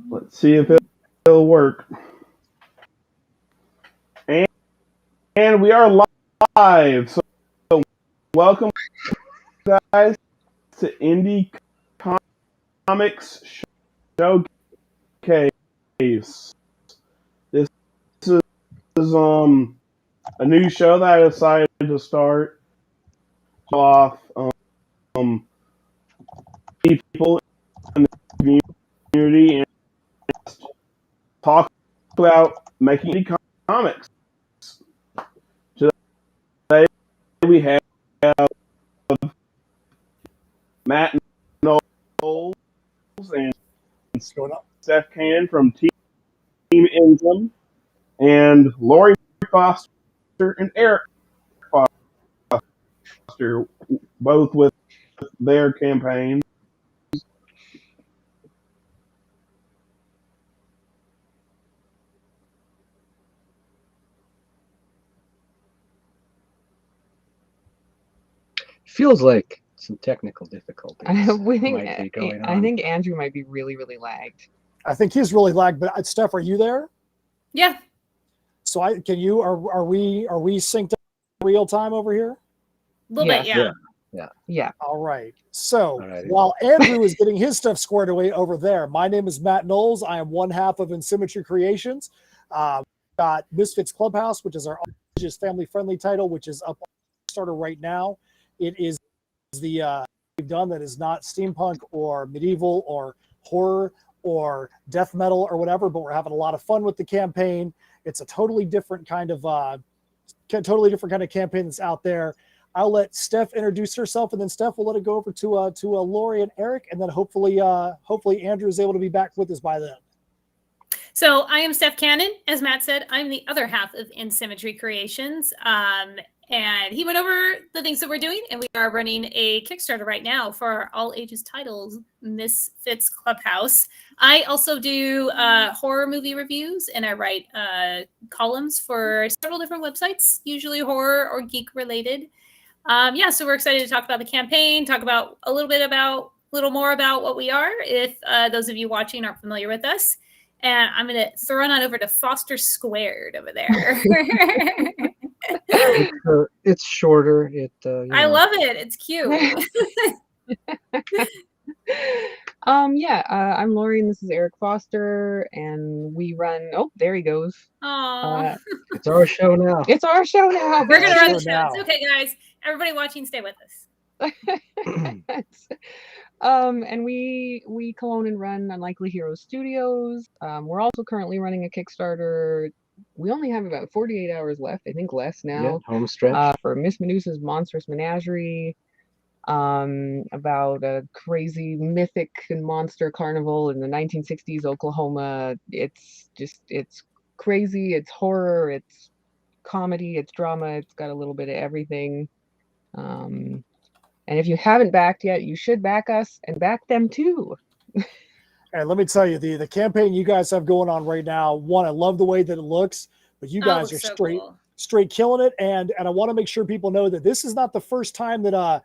Let's see if it'll work. And we are live. So welcome, guys, to Indie Comics Showcase. This is a new show that I decided to start off people in the community and talk about making indie comics. Today we have Matt Knowles and Steph from Team Insym, and Laurie Foster and Erek Foster, both with their campaigns. Feels like some technical difficulties. I think Andrew might be really lagged. I think he's really lagged. But Steph, are you there? Yeah. So are we synced up real time over here? A little bit, Yeah. All right. So while Andrew is getting his stuff squared away over there, my name is Matt Knowles. I am one half of Insymmetry Creations. Got Misfits Clubhouse, which is our family-friendly title, which is up on Kickstarter right now. It is the we've done that is not steampunk or medieval or horror or death metal or whatever, but we're having a lot of fun with the campaign. It's a totally different kind of campaign that's out there. I'll let Steph introduce herself, and then Steph will let it go over to Laurie and Erek, and then hopefully Andrew is able to be back with us by then. So I am Steph Cannon. As Matt said, I'm the other half of Insymmetry Creations. And he went over the things that we're doing, and we are running a Kickstarter right now for our all ages titles, Misfits Clubhouse. I also do horror movie reviews, and I write columns for several different websites, usually horror or geek related. So we're excited to talk about the campaign, talk about a little more about what we are, if those of you watching aren't familiar with us. And I'm going to throw on over to Foster Squared over there. It's shorter. I love it. It's cute. I'm Laurie, and this is Erek Foster, and we run. Oh, there he goes. It's our show now. It's our show now. We're gonna run the show. It's okay, guys. Everybody watching, stay with us. And we co-own and run Unlikely Heroes Studios. We're also currently running a Kickstarter. We only have about 48 hours left, I think less now. Yeah, home stretch. For Miss Medusa's Monstrous Menagerie, about a crazy mythic and monster carnival in the 1960s Oklahoma. It's crazy. It's horror. It's comedy. It's drama. It's got a little bit of everything. And if you haven't backed yet, you should back us and back them too. And let me tell you, the campaign you guys have going on right now, one, I love the way that it looks, but you guys are straight killing it. And I want to make sure people know that this is not the first time that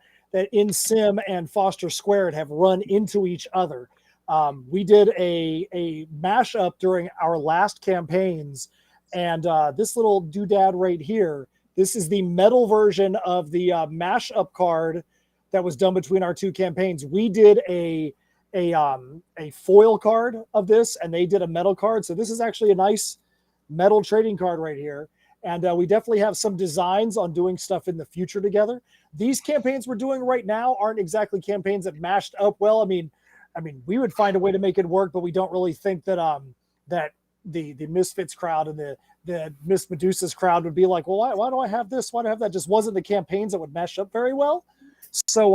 Insym and Foster Squared have run into each other. We did a mashup during our last campaigns, and this little doodad right here, this is the metal version of the mashup card that was done between our two campaigns. We did a foil card of this, and they did a metal card. So this is actually a nice metal trading card right here. And we definitely have some designs on doing stuff in the future together. These campaigns we're doing right now aren't exactly campaigns that mashed up well. I mean, we would find a way to make it work, but we don't really think that that the Misfits crowd and the Miss Medusa's crowd would be like, well, why do I have this? Why do I have that? Just wasn't the campaigns that would mesh up very well. So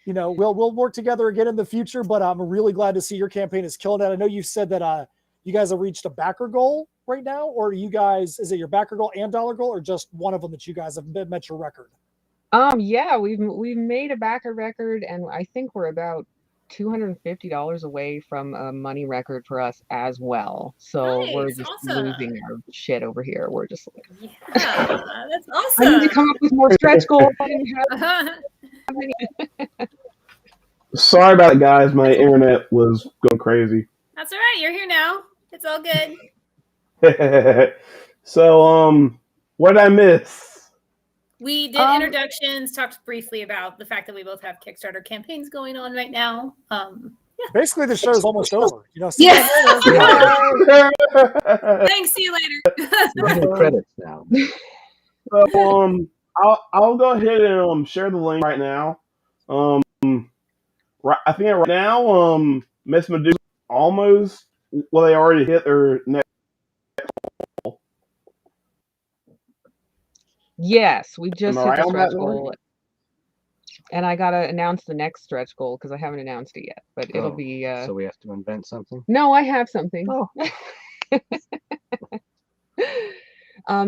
we'll work together again in the future, but I'm really glad to see your campaign is killing it. I know you said that you guys have reached a backer goal right now, or is it your backer goal and dollar goal, or just one of them that you guys have met your record? We've made a backer record, and I think we're about $250 away from a money record for us as well. So nice, we're just losing our shit over here. We're just like, yeah, that's awesome. I need to come up with more stretch goals. Sorry about it, guys. My internet was going crazy. That's all right. You're here now. It's all good. So, what did I miss? We did introductions, talked briefly about the fact that we both have Kickstarter campaigns going on right now. Basically, the show's almost over. You know, Yeah. later. Thanks. See you later. Running credits now. So, I'll go ahead and share the link right now. I think right now, Miss Medusa almost, well, they already hit their next. Yes, we just Am I hit the right on stretch that, goal. And I gotta announce the next stretch goal because I haven't announced it yet. But it'll be So we have to invent something? No, I have something. Oh.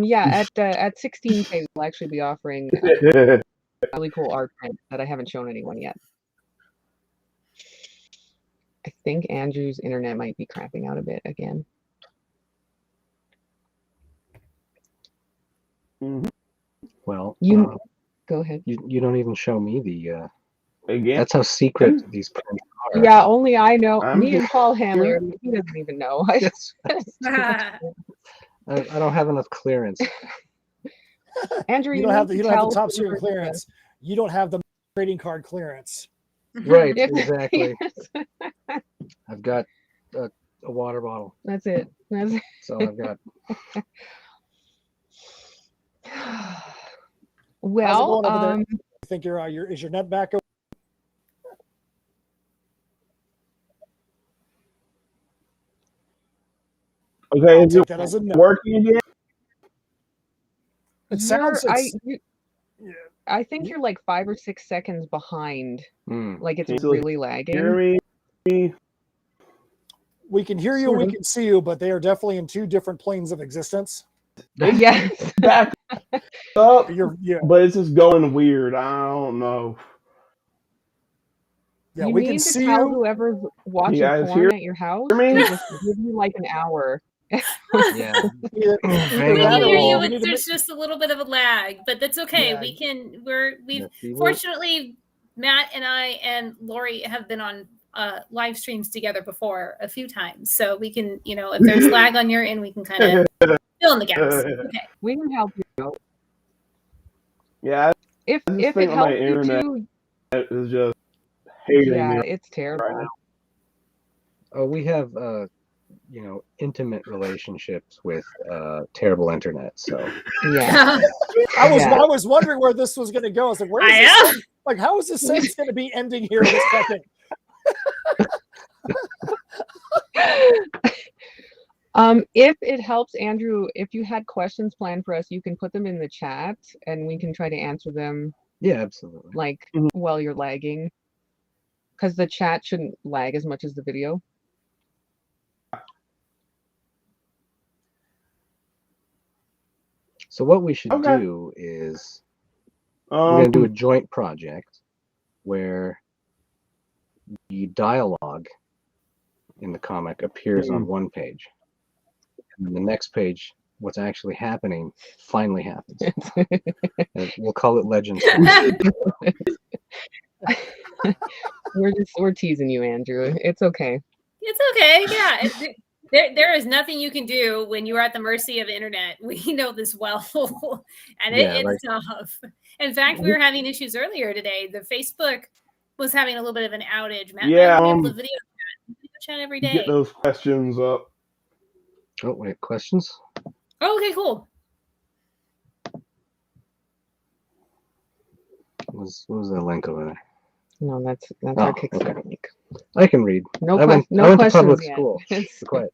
Yeah, at 16K we'll actually be offering really cool art print that I haven't shown anyone yet. I think Andrew's internet might be crapping out a bit again. Well, go ahead. You don't even show me the. Again? That's how secret these prints are. Yeah, only I know. I'm Me and Paul Handler, here. he doesn't even know. I don't have enough clearance. Andrew, You don't have the top secret clearance. You don't have the trading card clearance. Right, exactly. I've got a water bottle. That's it. That's it. So I've got. Well, I think is your net back? Okay, is it That as a no. working again? It sounds. I think you're like 5 or 6 seconds behind. Like it's Can you really lagging. Hear me? We can hear you, we can see you, but they are definitely in two different planes of existence. Yes. Back up. Yeah. But it's just going weird. I don't know. Yeah, you we need can to see tell you. whoever's watching guys porn hear at your house me? to just give you like an hour. Yeah. We can that hear or you. There's just a little bit of a lag, but that's okay. Yeah. We've fortunately Matt and I and Laurie have been on live streams together before a few times, so we can, if there's lag on your end, we can kind of fill in the gaps. Okay, we can help you out. Yeah, If I just it think my helps you internet too, is just hating yeah, me it's terrible. right now. Oh, we have intimate relationships with terrible internet. So yeah, I was wondering where this was going to go. I was like, where is this? Like, how is this sentence going to be ending here in a second? If it helps, Andrew, if you had questions planned for us, you can put them in the chat and we can try to answer them. Yeah, absolutely. Like while you're lagging, because the chat shouldn't lag as much as the video. So what we should do is we're going to do a joint project where the dialogue in the comic appears on one page, and the next page, what's actually happening finally happens. And we'll call it Legends. We're teasing you, Andrew. It's okay. It's okay. Yeah. There is nothing you can do when you are at the mercy of internet. We know this well, and it's tough. In fact, we were having issues earlier today. The Facebook was having a little bit of an outage. Matt, Yeah, the video chat every day. Get those questions up. Oh wait, questions? Oh, okay, cool. What was that link over there? No, that's our Kickstarter link. I can read. No I went questions to public yet. school. It's quiet.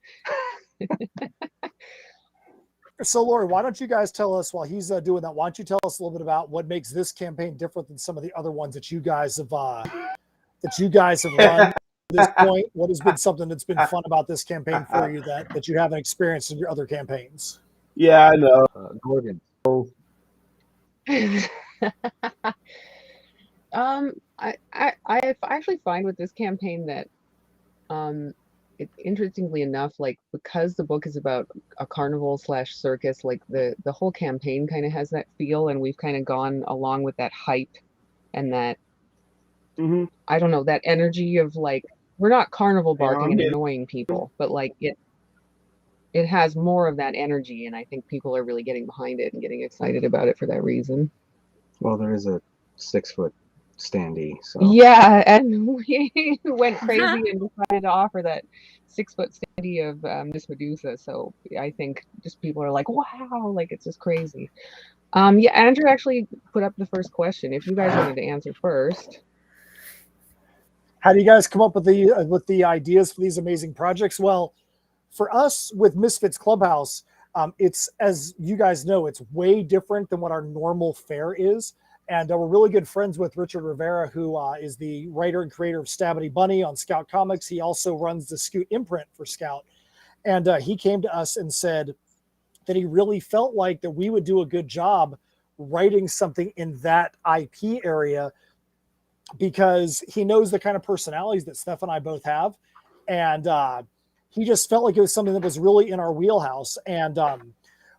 So, Laurie, why don't you guys tell us while he's doing that? Why don't you tell us a little bit about what makes this campaign different than some of the other ones that you guys have run at this point? What has been something that's been fun about this campaign for you that you haven't experienced in your other campaigns? Yeah, I know. Gordon. I actually find with this campaign that interestingly enough, like because the book is about a carnival / circus, like the whole campaign kind of has that feel, and we've kind of gone along with that hype and that I don't know, that energy of like we're not carnival Yeah, barking I'm and getting- annoying people, but like it has more of that energy, and I think people are really getting behind it and getting excited about it for that reason. Well, there is a 6-foot standee, so Yeah, and we went crazy and decided to offer that 6-foot standee of Miss Medusa. So I think just people are like, wow, like it's just crazy. Yeah, Andrew actually put up the first question. If you guys wanted to answer first. How do you guys come up with the ideas for these amazing projects? Well, for us with Misfits Clubhouse, it's, as you guys know, it's way different than what our normal fare is. And we're really good friends with Richard Rivera, who is the writer and creator of Stabity Bunny on Scout Comics. He also runs the Scoot imprint for Scout. And he came to us and said that he really felt like that we would do a good job writing something in that IP area, because he knows the kind of personalities that Steph and I both have. And he just felt like it was something that was really in our wheelhouse. And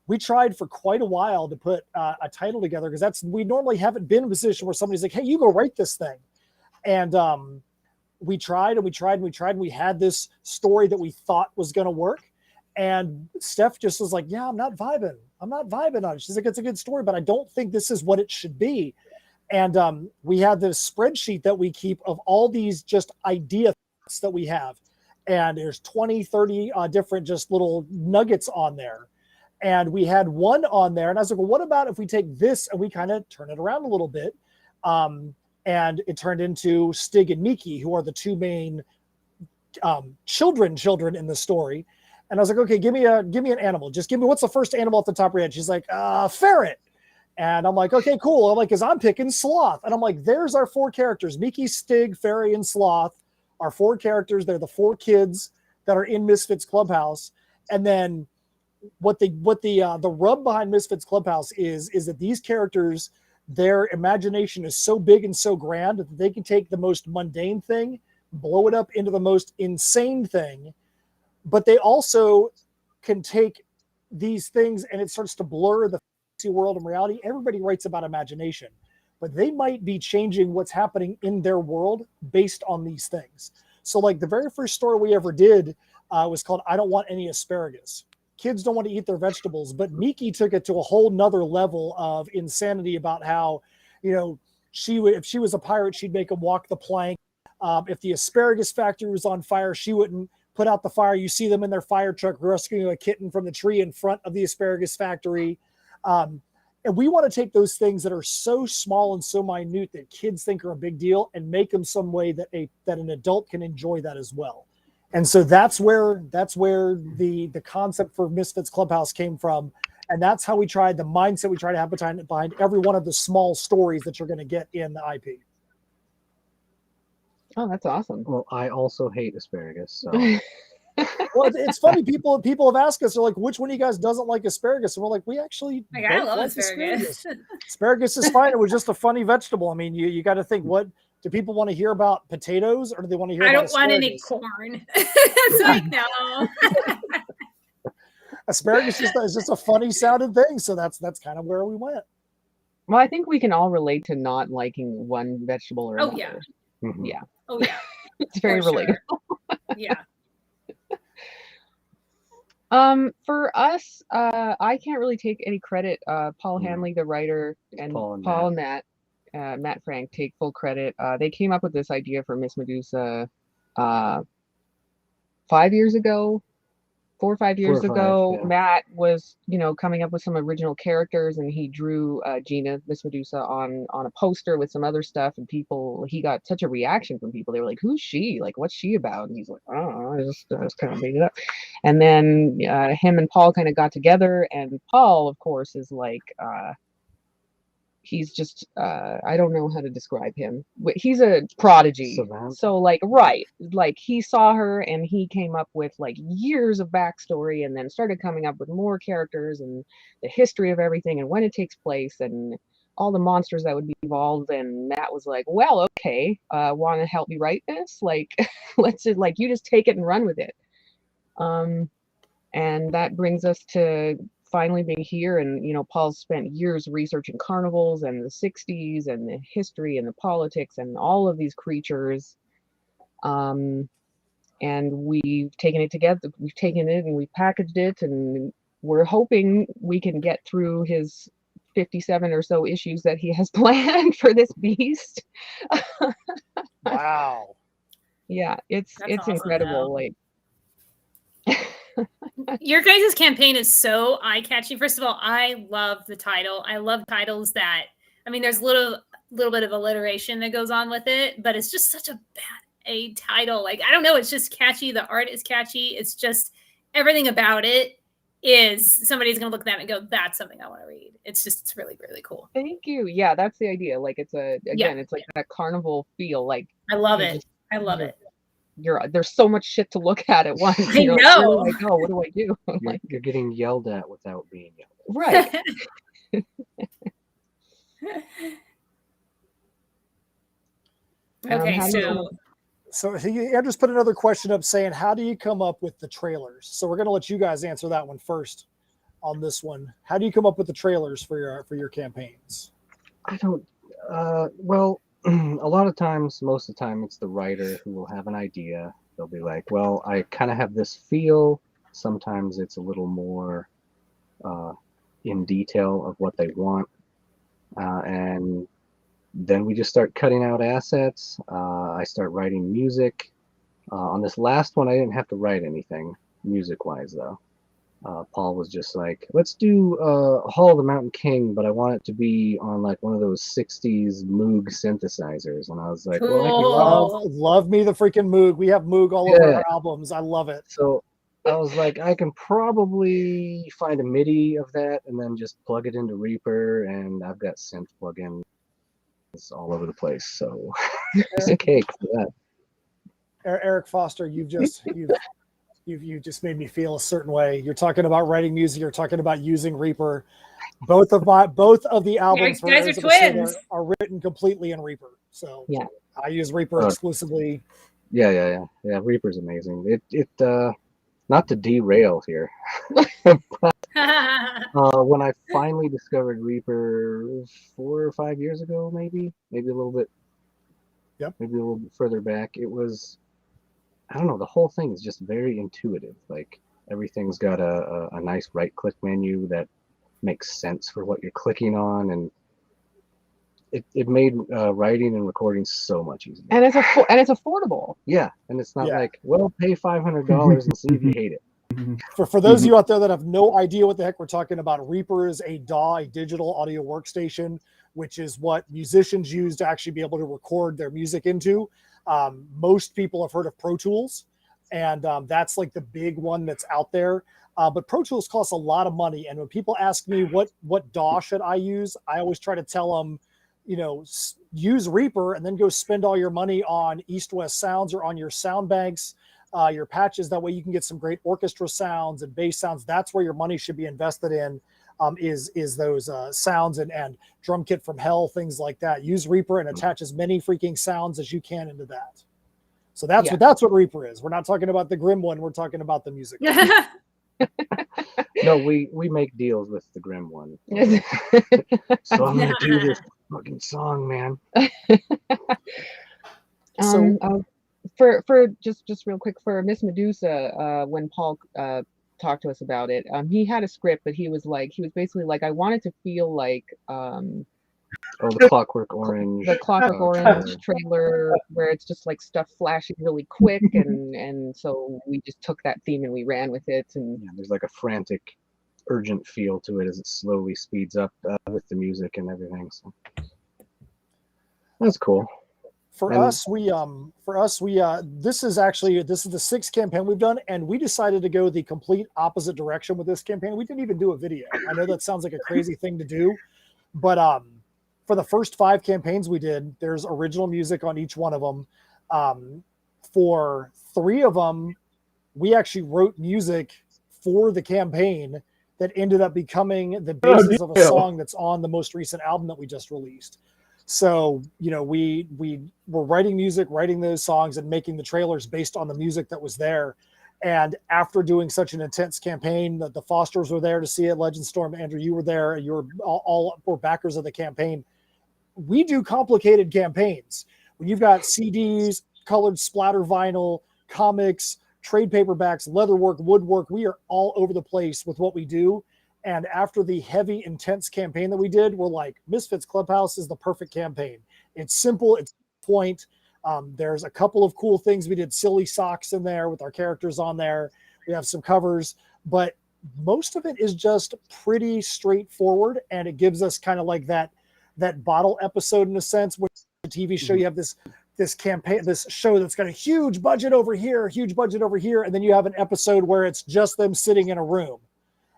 we tried for quite a while to put a title together, because we normally haven't been in a position where somebody's like, hey, you go write this thing. And we tried and we tried and we tried. And we had this story that we thought was going to work. And Steph just was like, yeah, I'm not vibing on it. She's like, it's a good story, but I don't think this is what it should be. And we have this spreadsheet that we keep of all these just ideas that we have. And there's 20, 30 different just little nuggets on there. And we had one on there. And I was like, well, what about if we take this and we kind of turn it around a little bit? And it turned into Stig and Miki, who are the two main children in the story. And I was like, okay, give me an animal. Just give me, what's the first animal off the top of your head? She's like, ferret. And I'm like, okay, cool. I'm like, because I'm picking sloth. And I'm like, there's our 4 characters. Miki, Stig, Fairy, and Sloth are 4 characters. They're the 4 kids that are in Misfits Clubhouse. And then what the rub behind Misfits Clubhouse is that these characters, their imagination is so big and so grand that they can take the most mundane thing, blow it up into the most insane thing. But they also can take these things and it starts to blur the world and reality. Everybody writes about imagination, but they might be changing what's happening in their world based on these things. So like the very first story we ever did was called I Don't Want Any Asparagus. Kids don't want to eat their vegetables, but Miki took it to a whole nother level of insanity about how, you know, if she was a pirate, she'd make them walk the plank. If the asparagus factory was on fire, she wouldn't put out the fire. You see them in their fire truck rescuing a kitten from the tree in front of the asparagus factory. And we want to take those things that are so small and so minute that kids think are a big deal and make them some way that an adult can enjoy that as well. And so that's where the concept for Misfits Clubhouse came from. And that's how we tried, the mindset we try to have behind every one of the small stories that you're going to get in the IP. Oh, that's awesome. Well, I also hate asparagus, so Well, it's funny. People have asked us, they're like, which one of you guys doesn't like asparagus? And we're like, we actually I don't love like asparagus. Asparagus is fine. It was just a funny vegetable. I mean, you got to think, what do people want to hear about potatoes, or do they want to hear I about don't want any corn. It's like, no. Asparagus is just a funny sounding thing. So that's kind of where we went. Well, I think we can all relate to not liking one vegetable or another. Yeah. Mhm. Yeah. Oh yeah. It's very For relatable. sure. Yeah. For us, I can't really take any credit. Paul Hanley, the writer, and Paul and Matt Frank take full credit. They came up with this idea for Miss Medusa 5 years ago, 4 or 5 years ago. Yeah. Matt was, coming up with some original characters, and he drew Gina, Miss Medusa, on a poster with some other stuff, and he got such a reaction from people. They were like, who's she? Like, what's she about? And he's like, I don't know, I just kind of made it up. And then him and Paul kind of got together, and Paul, of course, is like, he's just, I don't know how to describe him. He's a prodigy. Savant. So right. Like he saw her and he came up with like years of backstory, and then started coming up with more characters and the history of everything and when it takes place and all the monsters that would be involved. And Matt was like, well, okay, want to help me write this? Like, let's just, like, you just take it and run with it. And that brings us to finally being here. And Paul's spent years researching carnivals and the 60s and the history and the politics and all of these creatures. and we've taken it together. We've taken it and we've packaged it, and we're hoping we can get through his 57 or so issues that he has planned for this beast. Wow. Yeah, it's That's incredible. awesome, like your guys' campaign is so eye-catching. First of all, I love the title. I love titles that, I mean, there's a little bit of alliteration that goes on with it, but it's just such a title. Like, I don't know, it's just catchy. The art is catchy. It's just everything about it is somebody's gonna look at that and go, that's something I want to read. It's really, really cool. thank you. Yeah, that's the idea. Like it's it's like that carnival feel. Like I love it. I love it. There's so much shit to look at once. I You're know. like, where do I go? What do I do? You're getting yelled at without being yelled at. Right. Okay, So Andrew's put another question up saying, how do you come up with the trailers? So we're going to let you guys answer that one first on this one. How do you come up with the trailers for your campaigns? I don't, well, a lot of times, most of the time, it's the writer who will have an idea. They'll be like, well, I kind of have this feel. Sometimes it's a little more in detail of what they want. And then we just start cutting out assets. I start writing music. On this last one, I didn't have to write anything music-wise, though. Paul was just like, let's do Hall of the Mountain King, but I want it to be on like one of those 60s Moog synthesizers. And I was like, cool. well, love me the freaking Moog. We have Moog all over our albums. I love it. So I was like, I can probably find a MIDI of that and then just plug it into Reaper, and I've got synth plugins all over the place. So it's a cake for that. Erek Foster, you've just made me feel a certain way. You're talking about writing music. You're talking about using Reaper. Both of the albums You guys are twins. are written completely in Reaper. So Yeah, I use Reaper exclusively. Yeah. Reaper's amazing. It not to derail here, when I finally discovered Reaper 4 or 5 years ago, maybe a little bit, maybe a little bit further back, it was, I don't know, the whole thing is just very intuitive. Like everything's got a nice right-click menu that makes sense for what you're clicking on, and it made writing and recording so much easier. and it's affordable. Yeah, and it's not like, well, pay $500 and see if you hate it. For those of you out there that have no idea what the heck we're talking about, Reaper is a DAW, a digital audio workstation, which is what musicians use to actually be able to record their music into. Most people have heard of Pro Tools, and that's like the big one that's out there. But Pro Tools costs a lot of money, and when people ask me what DAW should I use, I always try to tell them, use Reaper and then go spend all your money on East-West Sounds or on your sound banks, your patches. That way you can get some great orchestra sounds and bass sounds. That's where your money should be invested in, is those sounds and drum kit from hell, things like that. Use Reaper and attach as many freaking sounds as you can into that. So that's what Reaper is. We're not talking about the Grim one. We're talking about the music. No, we make deals with the Grim one. So I'm gonna do this fucking song, man. For just real quick, for Miss Medusa, when Paul talked to us about it, he had a script, but he was basically like, I wanted to feel like the Clockwork Orange. The Clockwork Orange trailer, where it's just like stuff flashing really quick, and so we just took that theme and we ran with it. And there's like a frantic, urgent feel to it as it slowly speeds up with the music and everything. So that's cool. For us, this is the sixth campaign we've done, and we decided to go the complete opposite direction with this campaign. We didn't even do a video. I know that sounds like a crazy thing to do, but for the first 5 campaigns we did, there's original music on each one of them. For 3 of them, we actually wrote music for the campaign that ended up becoming the basis of a song that's on the most recent album that we just released. So, we were writing music, writing those songs, and making the trailers based on the music that was there. And after doing such an intense campaign, the Fosters were there to see it. Legend Storm, Andrew, you were there. You were all were backers of the campaign. We do complicated campaigns. When you've got CDs, colored splatter vinyl, comics, trade paperbacks, leatherwork, woodwork. We are all over the place with what we do. And after the heavy, intense campaign that we did, we're like, Misfits Clubhouse is the perfect campaign. It's simple, it's point. There's a couple of cool things. We did silly socks in there with our characters on there. We have some covers, but most of it is just pretty straightforward. And it gives us kind of like that bottle episode in a sense, where the TV show, you have this campaign, this show that's got a huge budget over here, and then you have an episode where it's just them sitting in a room.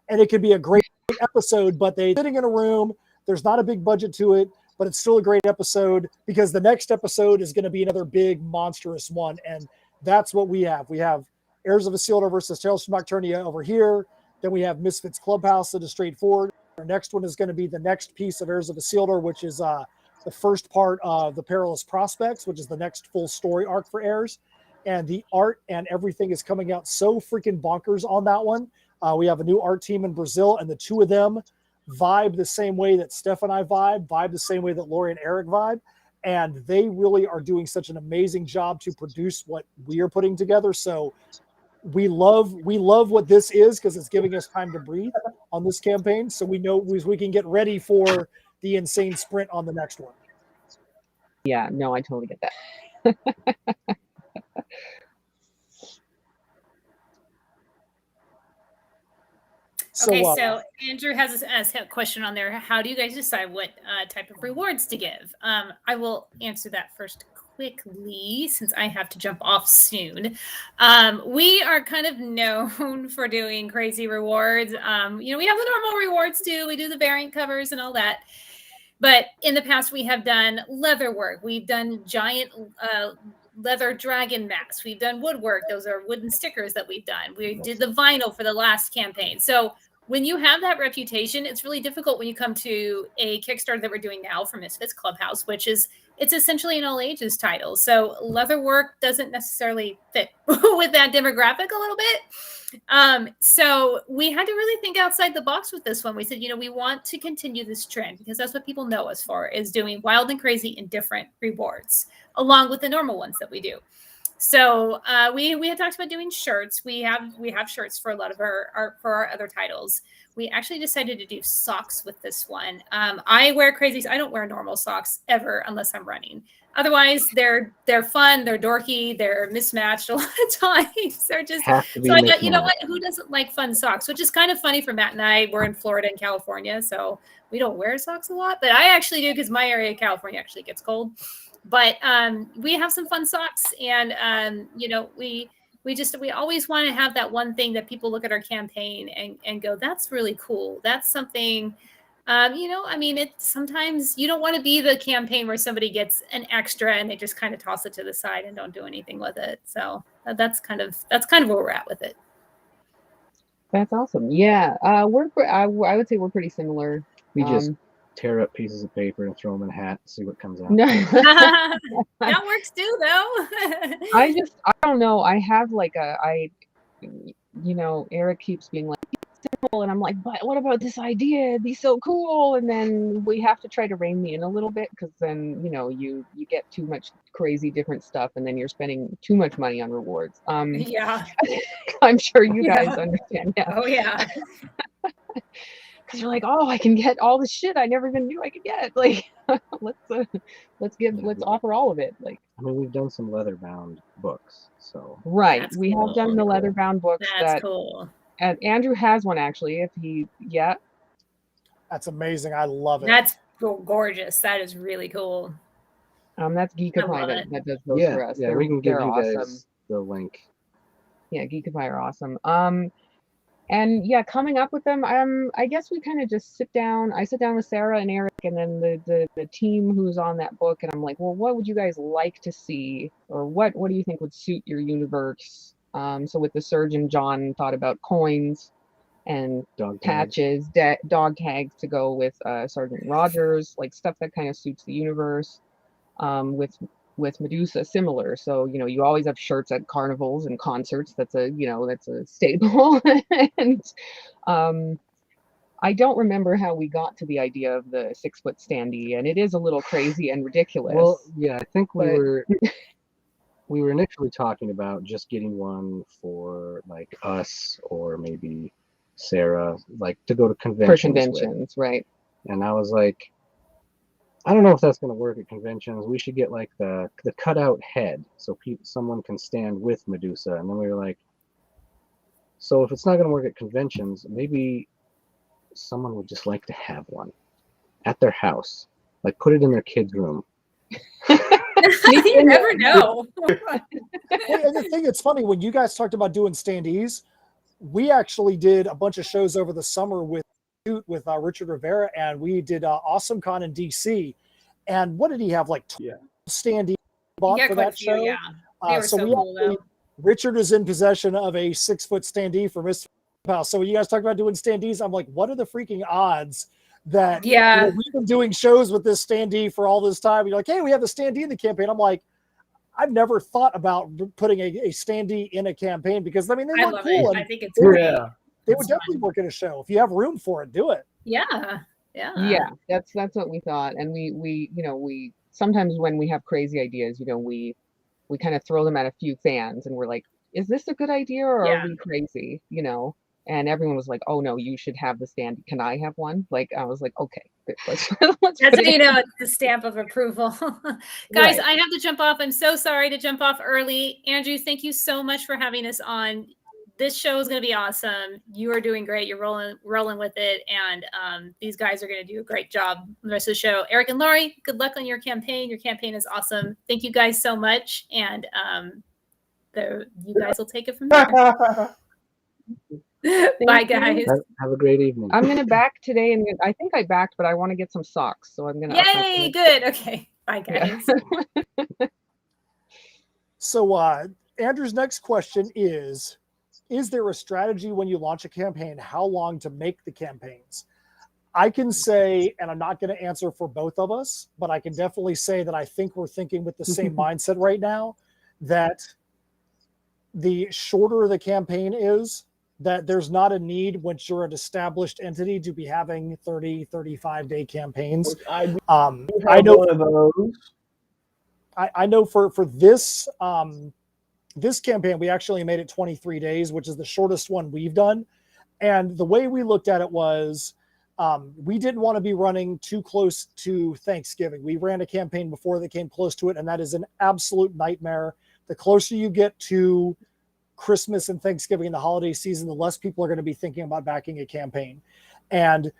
And it could be a great episode, but they're sitting in a room. There's not a big budget to it, but it's still a great episode because the next episode is going to be another big, monstrous one. And that's what we have. We have Heirs of Isildur versus Tales from Nocturnia over here. Then we have Misfits Clubhouse that is straightforward. Our next one is going to be the next piece of Heirs of Isildur, which is the first part of the Perilous Prospects, which is the next full story arc for Heirs. And the art and everything is coming out so freaking bonkers on that one. We have a new art team in Brazil, and the two of them vibe the same way that Steph and I vibe the same way that Laurie and Erek vibe. And they really are doing such an amazing job to produce what we are putting together. So we love what this is because it's giving us time to breathe on this campaign. So we know we can get ready for the insane sprint on the next one. Yeah, no, I totally get that. Okay, so Andrew has a question on there. How do you guys decide what type of rewards to give? I will answer that first quickly since I have to jump off soon. We are kind of known for doing crazy rewards. We have the normal rewards too. We do the variant covers and all that. But in the past, we have done leather work. We've done giant leather dragon masks. We've done woodwork. Those are wooden stickers that we've done. We did the vinyl for the last campaign. So when you have that reputation, it's really difficult when you come to a Kickstarter that we're doing now for Misfits Clubhouse, it's essentially an all ages title. So leather work doesn't necessarily fit with that demographic a little bit. So we had to really think outside the box with this one. We said, we want to continue this trend because that's what people know us for, is doing wild and crazy and different rewards along with the normal ones that we do. So we had talked about doing shirts. We have shirts for a lot of our other titles. We actually decided to do socks with this one. I wear crazies. I don't wear normal socks ever unless I'm running. Otherwise, they're fun. They're dorky. They're mismatched a lot of times. They're just so I thought, you know what? Who doesn't like fun socks? Which is kind of funny for Matt and I. We're in Florida and California, so we don't wear socks a lot. But I actually do because my area of California actually gets cold. But we have some fun socks, and we always want to have that one thing that people look at our campaign and go, that's really cool. That's something, sometimes you don't want to be the campaign where somebody gets an extra and they just kind of toss it to the side and don't do anything with it. So that's kind of where we're at with it. That's awesome. Yeah, I would say we're pretty similar. We just tear up pieces of paper and throw them in a hat and see what comes out. No. That works too, though. I don't know. I have Erek keeps being like, simple, and I'm like, but what about this idea? It'd be so cool. And then we have to try to rein me in a little bit because then, you get too much crazy different stuff and then you're spending too much money on rewards. Yeah. I'm sure you guys understand. Yeah. Oh, yeah. Because you're like, oh, I can get all the shit I never even knew I could get. Like, let's offer all of it. Like, we've done some leather bound books, so right. That's we cool. have done the leather bound books. That's cool. And Andrew has one actually. That's amazing. I love it. That's gorgeous. That is really cool. That's Geekify that does those for us. Yeah, we can give you awesome. guys the link. Yeah, Geekify are awesome. And yeah, coming up with them, I guess we kind of just sit down. I sit down with Sarah and Erek and then the team who's on that book, and I'm like, well, what would you guys like to see, or what do you think would suit your universe? So with the surgeon, John thought about coins and dog patches, dog tags to go with Sergeant Rogers, like stuff that kind of suits the universe. With Medusa, similar. So, you always have shirts at carnivals and concerts. That's a staple. And I don't remember how we got to the idea of the 6-foot standee, and it is a little crazy and ridiculous. Well, yeah, I think we were we were initially talking about just getting one for like us or maybe Sarah, like to go to conventions For conventions, right? And I was like, I don't know if that's going to work at conventions. We should get like the cutout head so someone can stand with Medusa. And then we were like, so if it's not going to work at conventions, maybe someone would just like to have one at their house, like put it in their kid's room. You never know. Hey, and the thing that's funny, when you guys talked about doing standees, we actually did a bunch of shows over the summer with Richard Rivera, and we did Awesome Con in DC. And what did he have, like 12 standees bought for that show? Yeah, they were so cool though. Richard is in possession of a 6-foot standee for Mr. House. So when you guys talk about doing standees, I'm like, what are the freaking odds that we've been doing shows with this standee for all this time? You're like, hey, we have the standee in the campaign. I'm like, I've never thought about putting a standee in a campaign because I mean they look cool. I think it's great. They would definitely work in a show. If you have room for it, do it. Yeah. That's what we thought, and we sometimes when we have crazy ideas, we kind of throw them at a few fans, and we're like, is this a good idea or are we crazy? And everyone was like, oh no, you should have the stand. Can I have one? Like I was like, okay, let's that's how you know it's the stamp of approval. Guys, I have to jump off. I'm so sorry to jump off early. Andrew, thank you so much for having us on. This show is going to be awesome. You are doing great. You're rolling with it. And these guys are going to do a great job the rest of the show. Erek and Laurie, good luck on your campaign. Your campaign is awesome. Thank you guys so much. And you guys will take it from there. Bye, guys. Have a great evening. I'm going to back today. And I think I backed, but I want to get some socks. So I'm going to. Yay, good. Okay. Bye, guys. Yeah. So Andrew's next question is there a strategy when you launch a campaign, how long to make the campaigns? I can say, and I'm not going to answer for both of us, but I can definitely say that I think we're thinking with the same mindset right now, that the shorter the campaign is, that there's not a need once you're an established entity to be having 30, 35-day campaigns. I know one of those. I know for this this campaign, we actually made it 23 days, which is the shortest one we've done. And the way we looked at it was we didn't want to be running too close to Thanksgiving. We ran a campaign before that came close to it, and that is an absolute nightmare. The closer you get to Christmas and Thanksgiving and the holiday season, the less people are going to be thinking about backing a campaign. And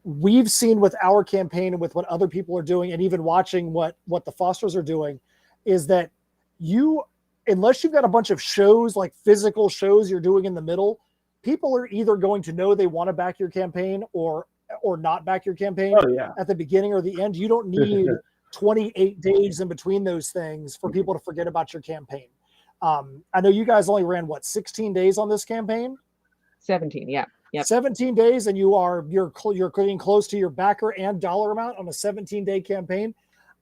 we've seen with our campaign and with what other people are doing, and even watching what the Fosters are doing, is that unless you've got a bunch of shows, like physical shows you're doing in the middle, people are either going to know they want to back your campaign or not back your campaign at the beginning or the end. You don't need 28 days in between those things for people to forget about your campaign. I know you guys only ran 16 days on this campaign? 17, yeah. Yep. 17 days, and you're getting close to your backer and dollar amount on a 17-day campaign.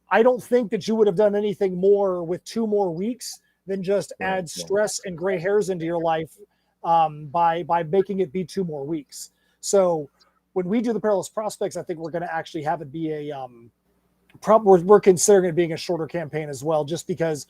I don't think that you would have done anything more with 2 more weeks than just add stress and gray hairs into your life by making it be 2 more weeks. So when we do the Perilous Prospects, I think we're going to actually have it be we're considering it being a shorter campaign as well, just because,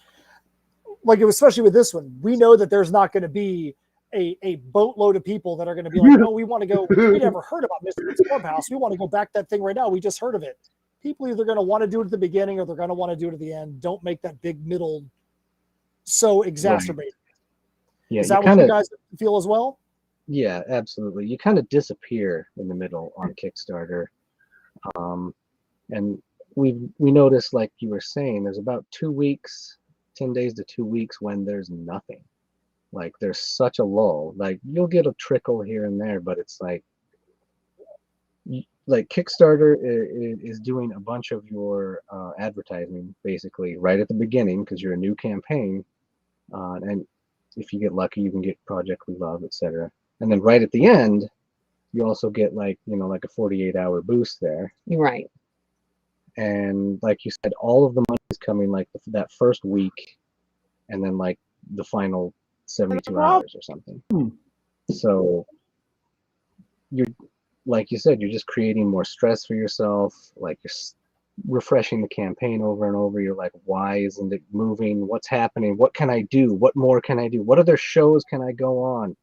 like, especially with this one, we know that there's not going to be a boatload of people that are going to be like, oh, we want to go, we never heard about Mr. Clubhouse. We want to go back that thing right now. We just heard of it. People either going to want to do it at the beginning or they're going to want to do it at the end. Don't make that big middle so exacerbated. Right. Yeah, is that what you guys feel as well? Yeah, absolutely. You kind of disappear in the middle on Kickstarter. And we noticed, like you were saying, there's about 2 weeks, 10 days to 2 weeks when there's nothing. Like there's such a lull. Like you'll get a trickle here and there, but it's like Kickstarter is doing a bunch of your advertising basically right at the beginning because you're a new campaign. And if you get lucky, you can get Project We Love, etc. And then right at the end, you also get like a 48-hour boost there. Right. And like you said, all of the money is coming like that first week, and then like the final 72 hours or something. So you're, like you said, you're just creating more stress for yourself. Like refreshing the campaign over and over. You're like, why isn't it moving? What's happening? What can I do? What more can I do? What other shows can I go on?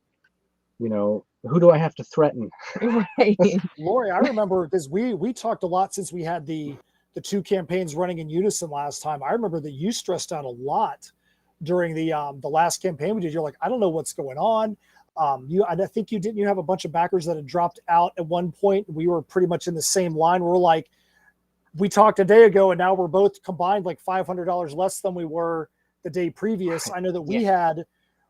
You know, who do I have to threaten? Right. Laurie, I remember because we talked a lot since we had the two campaigns running in unison last time. I remember that you stressed out a lot during the last campaign we did. You're like, I don't know what's going on. I think you have a bunch of backers that had dropped out at one point. We were pretty much in the same line. We're like, we talked a day ago, and now we're both combined like $500 less than we were the day previous. I know that we had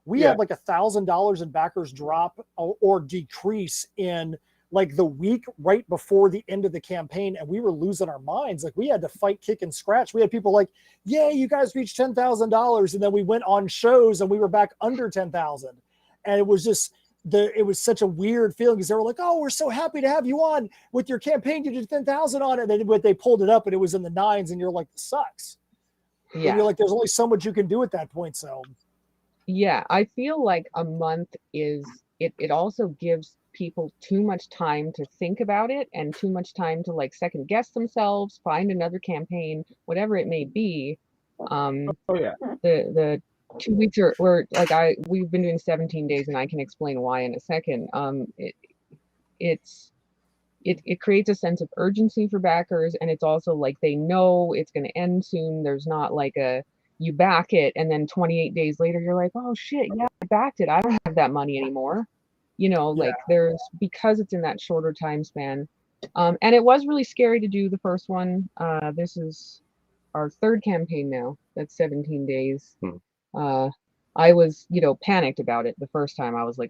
like $1,000 in backers drop or decrease in like the week right before the end of the campaign, and we were losing our minds. Like we had to fight, kick, and scratch. We had people like, "Yay, you guys reached $10,000," and then we went on shows and we were back under 10,000, and it was just. It was such a weird feeling because they were like, "Oh, we're so happy to have you on with your campaign. You did 10,000 on it." And then they pulled it up and it was in the 9s, and you're like, "This sucks." Yeah. And you're like, "There's only so much you can do at that point." So, yeah, I feel like a month is it also gives people too much time to think about it and too much time to like second guess themselves, find another campaign, whatever it may be. The 2 weeks or like we've been doing 17 days, and I can explain why in a second. It creates a sense of urgency for backers, and it's also like they know it's going to end soon. There's not like you back it and then 28 days later you're like, oh shit, yeah, I backed it, I don't have that money anymore. Like there's, because it's in that shorter time span. And it was really scary to do the first one. This is our third campaign now. That's 17 days. I was, panicked about it the first time. I was like,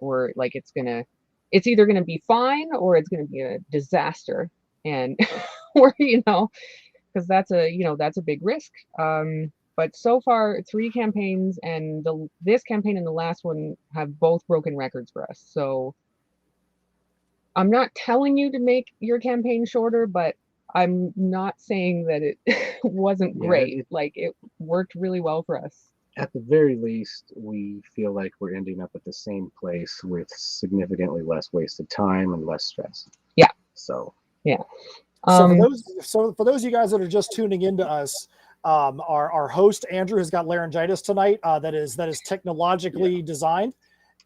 it's either gonna be fine or it's gonna be a disaster. And because that's a big risk. But so far, 3 campaigns, and this campaign and the last one have both broken records for us. So I'm not telling you to make your campaign shorter, but I'm not saying that it wasn't great. It worked really well for us. At the very least, we feel like we're ending up at the same place with significantly less wasted time and less stress. Yeah. So. Yeah. So for those of you guys that are just tuning into us, our host Andrew has got laryngitis tonight. That is technologically designed,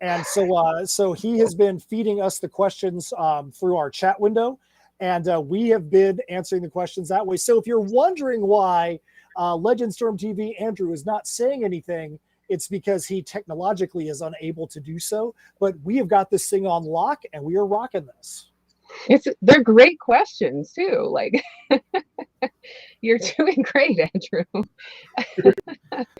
and so he has been feeding us the questions through our chat window, and we have been answering the questions that way. So if you're wondering why Legend Storm TV Andrew is not saying anything, it's because he technologically is unable to do so. But we have got this thing on lock, and we are rocking this. They're great questions too. Like you're doing great, Andrew.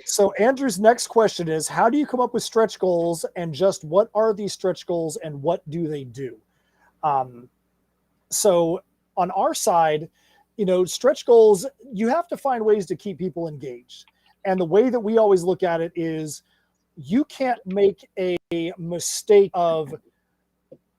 So Andrew's next question is, how do you come up with stretch goals, and just what are these stretch goals and what do they do? So on our side, stretch goals, you have to find ways to keep people engaged. And the way that we always look at it is you can't make a mistake of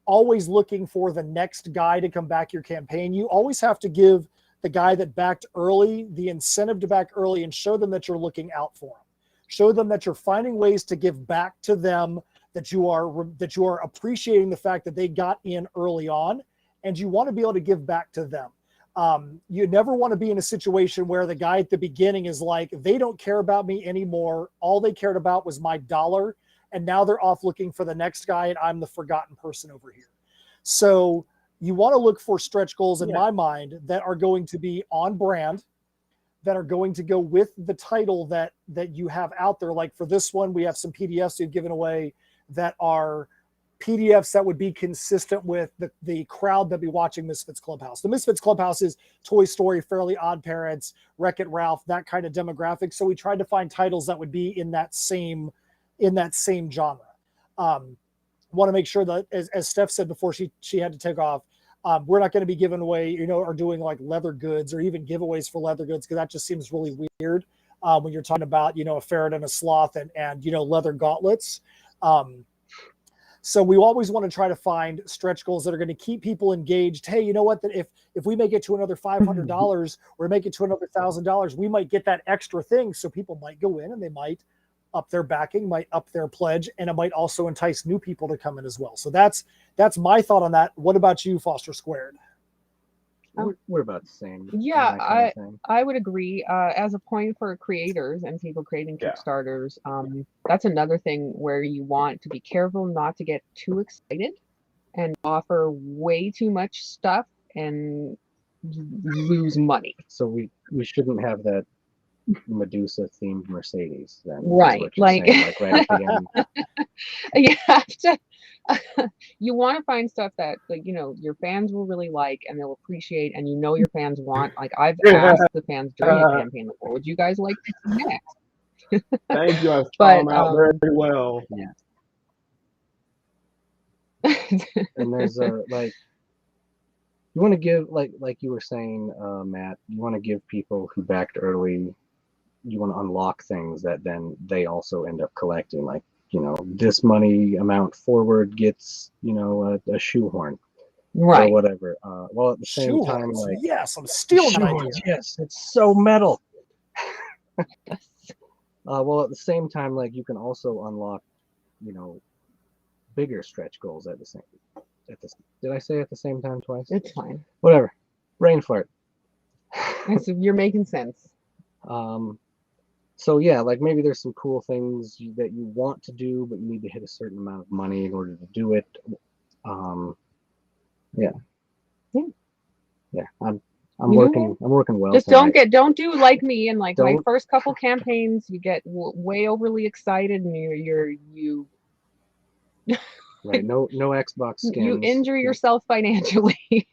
always looking for the next guy to come back your campaign. You always have to give the guy that backed early the incentive to back early and show them that you're looking out for them. Show them that you're finding ways to give back to them, that you are appreciating the fact that they got in early on, and you want to be able to give back to them. You never want to be in a situation where the guy at the beginning is like, they don't care about me anymore. All they cared about was my dollar. And now they're off looking for the next guy, and I'm the forgotten person over here. So you want to look for stretch goals in my mind that are going to be on brand, that are going to go with the title that you have out there. Like for this one, we have some PDFs we've given away that are PDFs that would be consistent with the crowd that be watching Misfits Clubhouse. The Misfits Clubhouse is Toy Story, Fairly Odd Parents, Wreck-It Ralph, that kind of demographic. So we tried to find titles that would be in that same genre. Want to make sure that, as Steph said before she had to take off, we're not going to be giving away, or doing like leather goods or even giveaways for leather goods, because that just seems really weird when you're talking about, a ferret and a sloth and leather gauntlets. So we always want to try to find stretch goals that are going to keep people engaged. Hey, you know what? That if we make it to another $500 or make it to another $1,000, we might get that extra thing. So people might go in and they might up their backing, might up their pledge, and it might also entice new people to come in as well. So that's my thought on that. What about you, Foster Squared? we're about the same. Yeah, I would agree. As a point for creators and people creating Kickstarters, that's another thing where you want to be careful not to get too excited and offer way too much stuff and lose money. So we shouldn't have that Medusa themed Mercedes then. Right. Like right at the end. You have to you want to find stuff that, like, you know, your fans will really like and they'll appreciate, and you know your fans want. Like, I've asked the fans during the campaign, like, what would you guys like to see next? Thank you. I've thought out very well. Yeah. And there's like, you want to give, like you were saying, Matt, you want to give people who backed early, you want to unlock things that then they also end up collecting. Like, you know, this money amount forward gets, you know, a shoehorn, right, or whatever. Well, at the same time, like, yes, I'm stealing that idea. Yes, it's so metal. Well, at the same time, like, you can also unlock, you know, bigger stretch goals at the same. Did I say at the same time twice? It's fine. Whatever. Brain fart. You're making sense. So yeah, like, maybe there's some cool things that you want to do, but you need to hit a certain amount of money in order to do it. Yeah. I'm working well. Just tonight. don't do like me and like my first couple campaigns. You get way overly excited and you right. No Xbox skins. You injure yourself financially.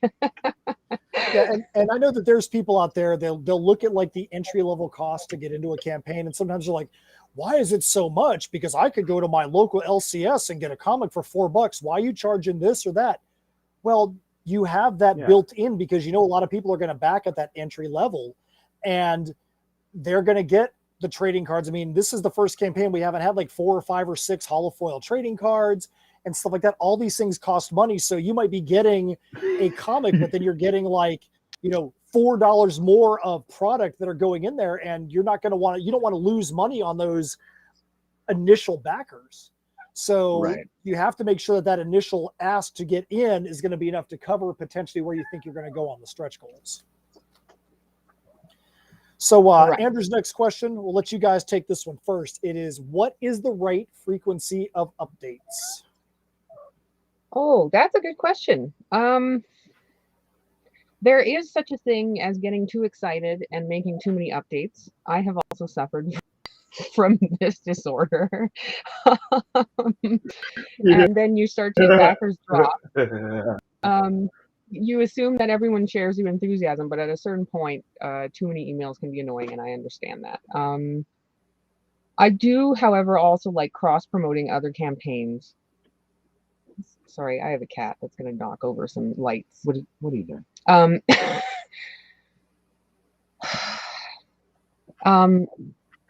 Yeah, and I know that there's people out there, they'll look at like the entry level cost to get into a campaign, and sometimes they're like, why is it so much? Because I could go to my local LCS and get a comic for $4. Why are you charging this or that? Well, you have that built in because you know a lot of people are going to back at that entry level, and they're going to get the trading cards. I mean, this is the first campaign we haven't had like 4 or 5 or 6 holofoil trading cards and stuff like that. All these things cost money. So you might be getting a comic, but then you're getting like, you know, $4 more of product that are going in there. And you're not going to you don't want to lose money on those initial backers. So you have to make sure that initial ask to get in is going to be enough to cover potentially where you think you're going to go on the stretch goals. So Andrew's next question, we'll let you guys take this one first. It is, what is the right frequency of updates? Oh, that's a good question. There is such a thing as getting too excited and making too many updates. I have also suffered from this disorder. And then you start to backers drop. You assume that everyone shares your enthusiasm, but at a certain point, too many emails can be annoying, and I understand that. I do, however, also like cross-promoting other campaigns. Sorry, I have a cat that's going to knock over some lights. What are you doing?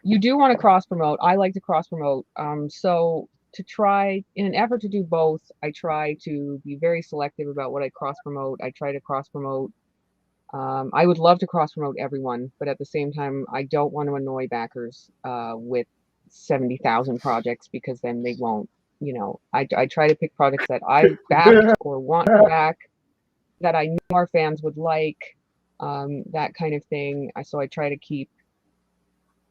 You do want to cross-promote. I like to cross-promote. So to try, in an effort to do both, I try to be very selective about what I cross-promote. I try to cross-promote. I would love to cross-promote everyone, but at the same time, I don't want to annoy backers with 70,000 projects, because then they won't. You know, I try to pick projects that I backed or want to back, that I know our fans would like, that kind of thing. So I try to keep.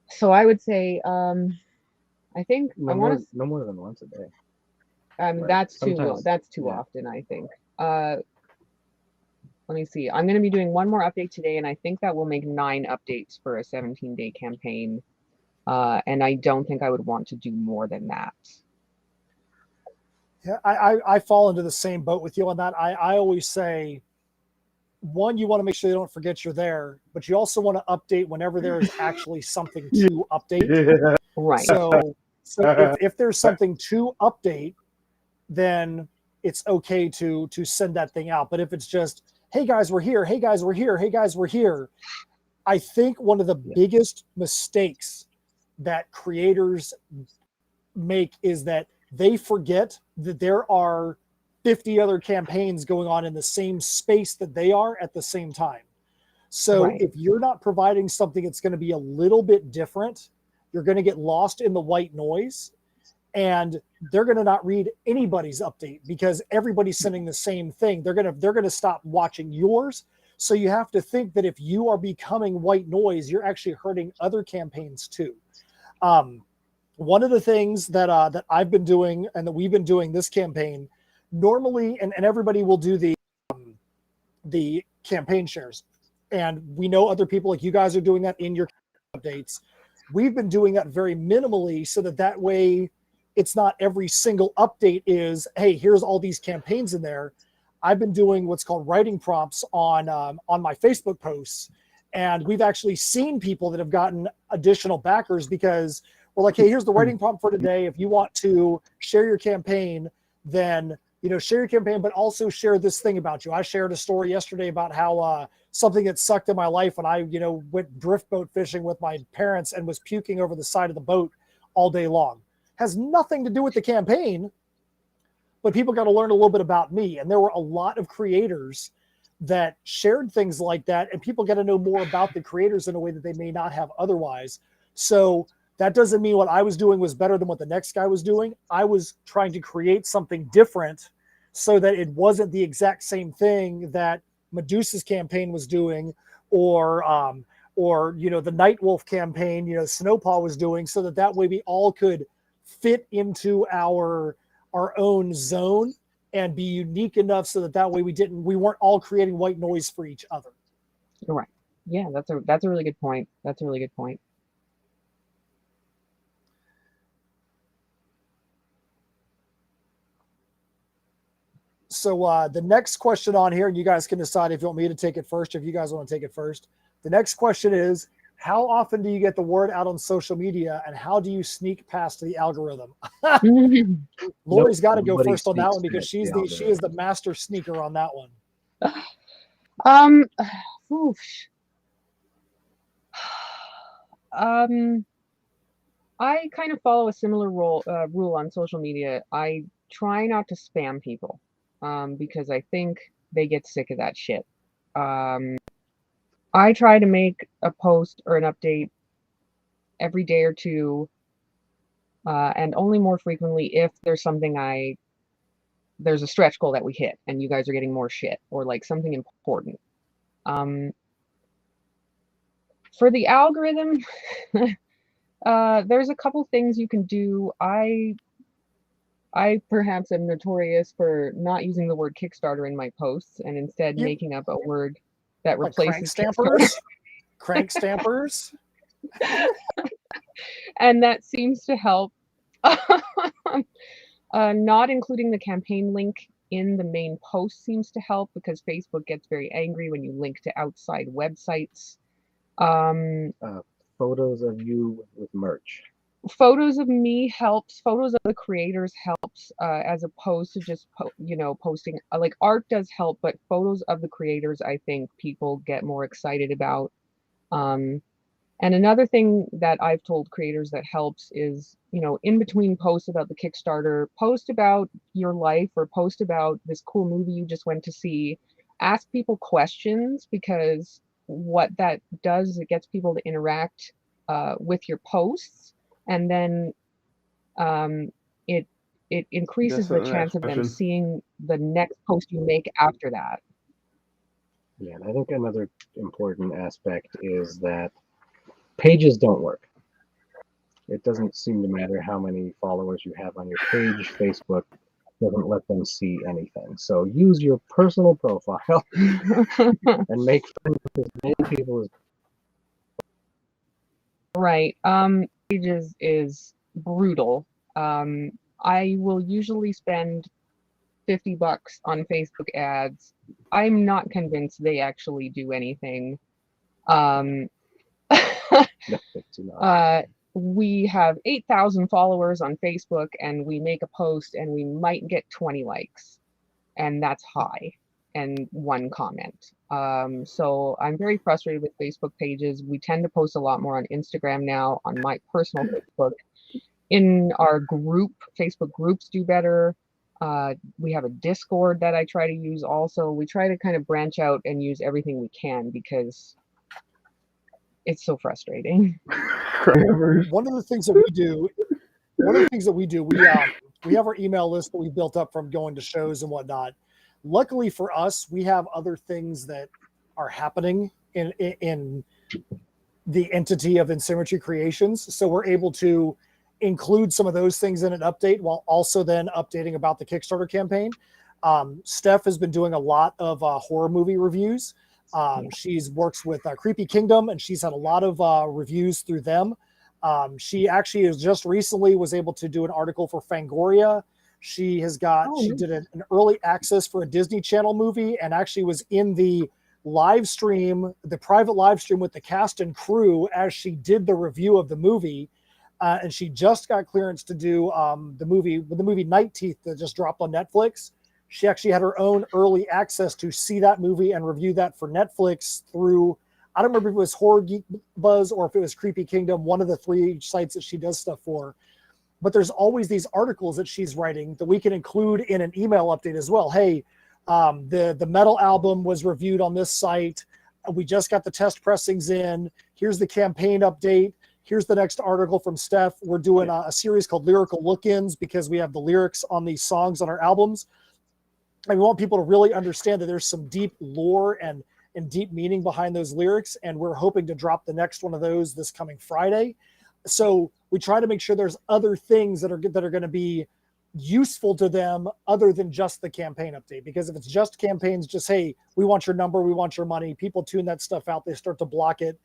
So I would say, I think no more than once a day. Right. That's too often, I think. Let me see. I'm going to be doing one more update today, and I think that will make 9 updates for a 17-day campaign. And I don't think I would want to do more than that. Yeah, I fall into the same boat with you on that. I always say, one, you want to make sure they don't forget you're there, but you also want to update whenever there is actually something to update. Right. So if there's something to update, then it's okay to send that thing out. But if it's just, hey guys, we're here. Hey guys, we're here. Hey guys, we're here. I think one of the biggest mistakes that creators make is that they forget that there are 50 other campaigns going on in the same space that they are at the same time. So if you're not providing something that's going to be a little bit different, you're going to get lost in the white noise, and they're going to not read anybody's update because everybody's sending the same thing. They're going to stop watching yours. So you have to think that if you are becoming white noise, you're actually hurting other campaigns too. One of the things that that I've been doing and that we've been doing this campaign, normally, and everybody will do the campaign shares. And we know other people like you guys are doing that in your updates. We've been doing that very minimally so that way it's not every single update is, hey, here's all these campaigns in there. I've been doing what's called writing prompts on my Facebook posts. And we've actually seen people that have gotten additional backers because we're like, hey, here's the writing prompt for today. If you want to share your campaign, then, share your campaign, but also share this thing about you. I shared a story yesterday about how something that sucked in my life when I, went drift boat fishing with my parents and was puking over the side of the boat all day long. Has nothing to do with the campaign, but people got to learn a little bit about me. And there were a lot of creators that shared things like that, and people get to know more about the creators in a way that they may not have otherwise. So that doesn't mean what I was doing was better than what the next guy was doing. I was trying to create something different so that it wasn't the exact same thing that Medusa's campaign was doing, or the Nightwolf campaign, Snowpaw was doing, so that way we all could fit into our own zone and be unique enough so that way we weren't all creating white noise for each other. You're right. Yeah, that's a really good point. That's a really good point. So the next question on here, and you guys can decide if you want me to take it first, if you guys want to take it first. The next question is, how often do you get the word out on social media, and how do you sneak past the algorithm? Laurie's got to go first on that one because she is the master sneaker on that one. I kind of follow a similar rule on social media. I try not to spam people because I think they get sick of that shit. I try to make a post or an update every day or two, and only more frequently if there's there's a stretch goal that we hit and you guys are getting more shit or like something important. For the algorithm, there's a couple things you can do. I perhaps am notorious for not using the word Kickstarter in my posts and instead making up a word that replaces crank stampers. And that seems to help. Not including the campaign link in the main post seems to help because Facebook gets very angry when you link to outside websites. Photos of you with merch. Photos of me helps. Photos of the creators helps, as opposed to just posting. Like art does help, but photos of the creators, I think people get more excited about. And another thing that I've told creators that helps is, in between posts about the Kickstarter, post about your life or post about this cool movie you just went to see. Ask people questions, because what that does is it gets people to interact with your posts, and then it increases the chance of them seeing the next post you make after that. Yeah, and I think another important aspect is that pages don't work. It doesn't seem to matter how many followers you have on your page. Facebook doesn't let them see anything. So use your personal profile and make friends with as many people as right. Pages is brutal. I will usually spend $50 on Facebook ads. I'm not convinced they actually do anything. We have 8,000 followers on Facebook, and we make a post and we might get 20 likes, and that's high, and one comment. So I'm very frustrated with Facebook pages. We tend to post a lot more on Instagram now, on my personal Facebook. In our group, Facebook groups do better. We have a Discord that I try to use also. We try to kind of branch out and use everything we can because it's so frustrating. One of the things that we do, we have our email list that we built up from going to shows and whatnot. Luckily for us, we have other things that are happening in the entity of Insymmetry Creations. So we're able to include some of those things in an update while also then updating about the Kickstarter campaign. Steph has been doing a lot of horror movie reviews. She's works with Creepy Kingdom, and she's had a lot of reviews through them. She actually is just recently was able to do an article for Fangoria. She has got she did an early access for a Disney Channel movie, and actually was in the live stream, the private live stream with the cast and crew as she did the review of the movie. And she just got clearance to do the movie Night Teeth that just dropped on Netflix. She actually had her own early access to see that movie and review that for Netflix through, I don't remember if it was Horror Geek Buzz or if it was Creepy Kingdom, one of the 3 sites that she does stuff for. But there's always these articles that she's writing that we can include in an email update as well. Hey, the metal album was reviewed on this site. We just got the test pressings in. Here's the campaign update. Here's the next article from Steph. We're doing a series called Lyrical Look-ins because we have the lyrics on these songs on our albums. And we want people to really understand that there's some deep lore and deep meaning behind those lyrics. And we're hoping to drop the next one of those this coming Friday. So we try to make sure there's other things that are going to be useful to them other than just the campaign update. Because if it's just campaigns, just, hey, we want your number, we want your money, people tune that stuff out, they start to block it.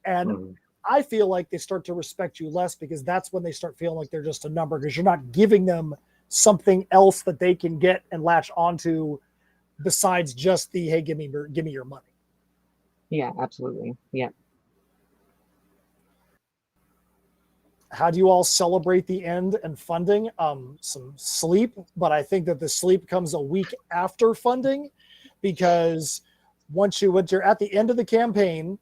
And I feel like they start to respect you less because that's when they start feeling like they're just a number, because you're not giving them something else that they can get and latch onto besides just the, hey, give me your money. Yeah, absolutely. Yeah. How do you all celebrate the end and funding? Some sleep, but I think that the sleep comes a week after funding, because once you're at the end of the campaign,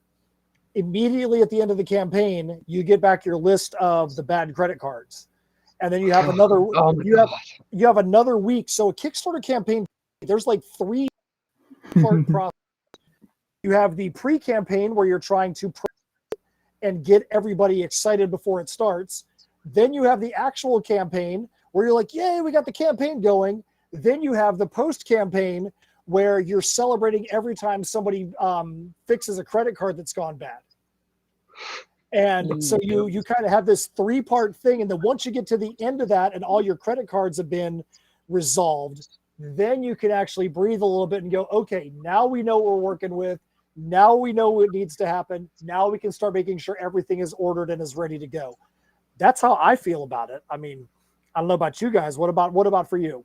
immediately at the end of the campaign, you get back your list of the bad credit cards. And then you have another you have another week. So a Kickstarter campaign, there's like 3-part process. You have the pre-campaign where you're trying to and get everybody excited before it starts. Then you have the actual campaign where you're like, yay, we got the campaign going. Then you have the post-campaign where you're celebrating every time somebody fixes a credit card that's gone bad. And so you kind of have this 3-part thing. And then once you get to the end of that and all your credit cards have been resolved, then you can actually breathe a little bit and go, okay, now we know what we're working with. Now we know what needs to happen. Now we can start making sure everything is ordered and is ready to go. That's how I feel about it. I mean, I don't know about you guys. What about for you?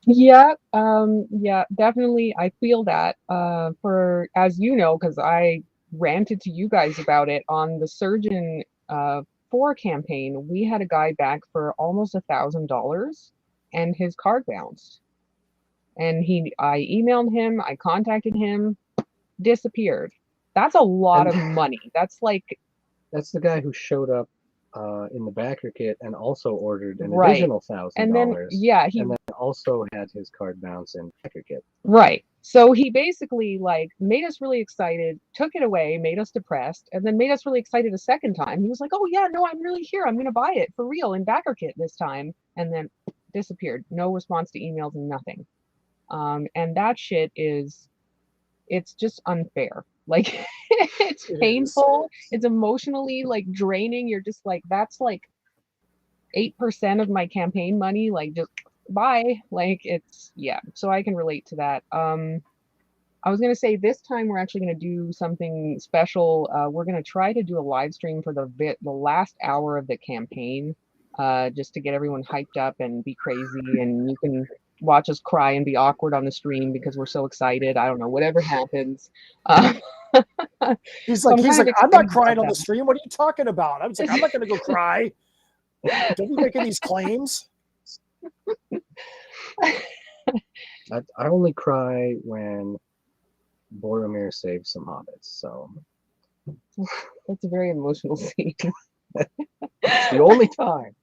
Yeah, definitely. I feel that for, as you know, because I ranted to you guys about it on the Surgeon 4 campaign, we had a guy back for almost $1,000 and his card bounced. And I emailed him, I contacted him, disappeared. That's a lot of money. That's the guy who showed up in the backer kit and also ordered an additional $1,000. And then and then also had his card bounce in backer kit. Right. So he basically made us really excited, took it away, made us depressed, and then made us really excited a second time. He was like, oh yeah, no, I'm really here. I'm going to buy it for real in backer kit this time. And then disappeared. No response to emails and nothing. And that shit it's just unfair. It's painful. It's emotionally draining. You're just that's 8% of my campaign money. Just bye. So I can relate to that. I was going to say this time we're actually going to do something special. We're going to try to do a live stream for the last hour of the campaign, just to get everyone hyped up and be crazy. And you can watch us cry and be awkward on the stream because we're so excited. I don't know, whatever happens. He's like, I'm not crying on the stream. What are you talking about? I was like, I'm not going to go cry. Don't be making these claims. I only cry when Boromir saves some hobbits. So that's a very emotional scene. It's the only time.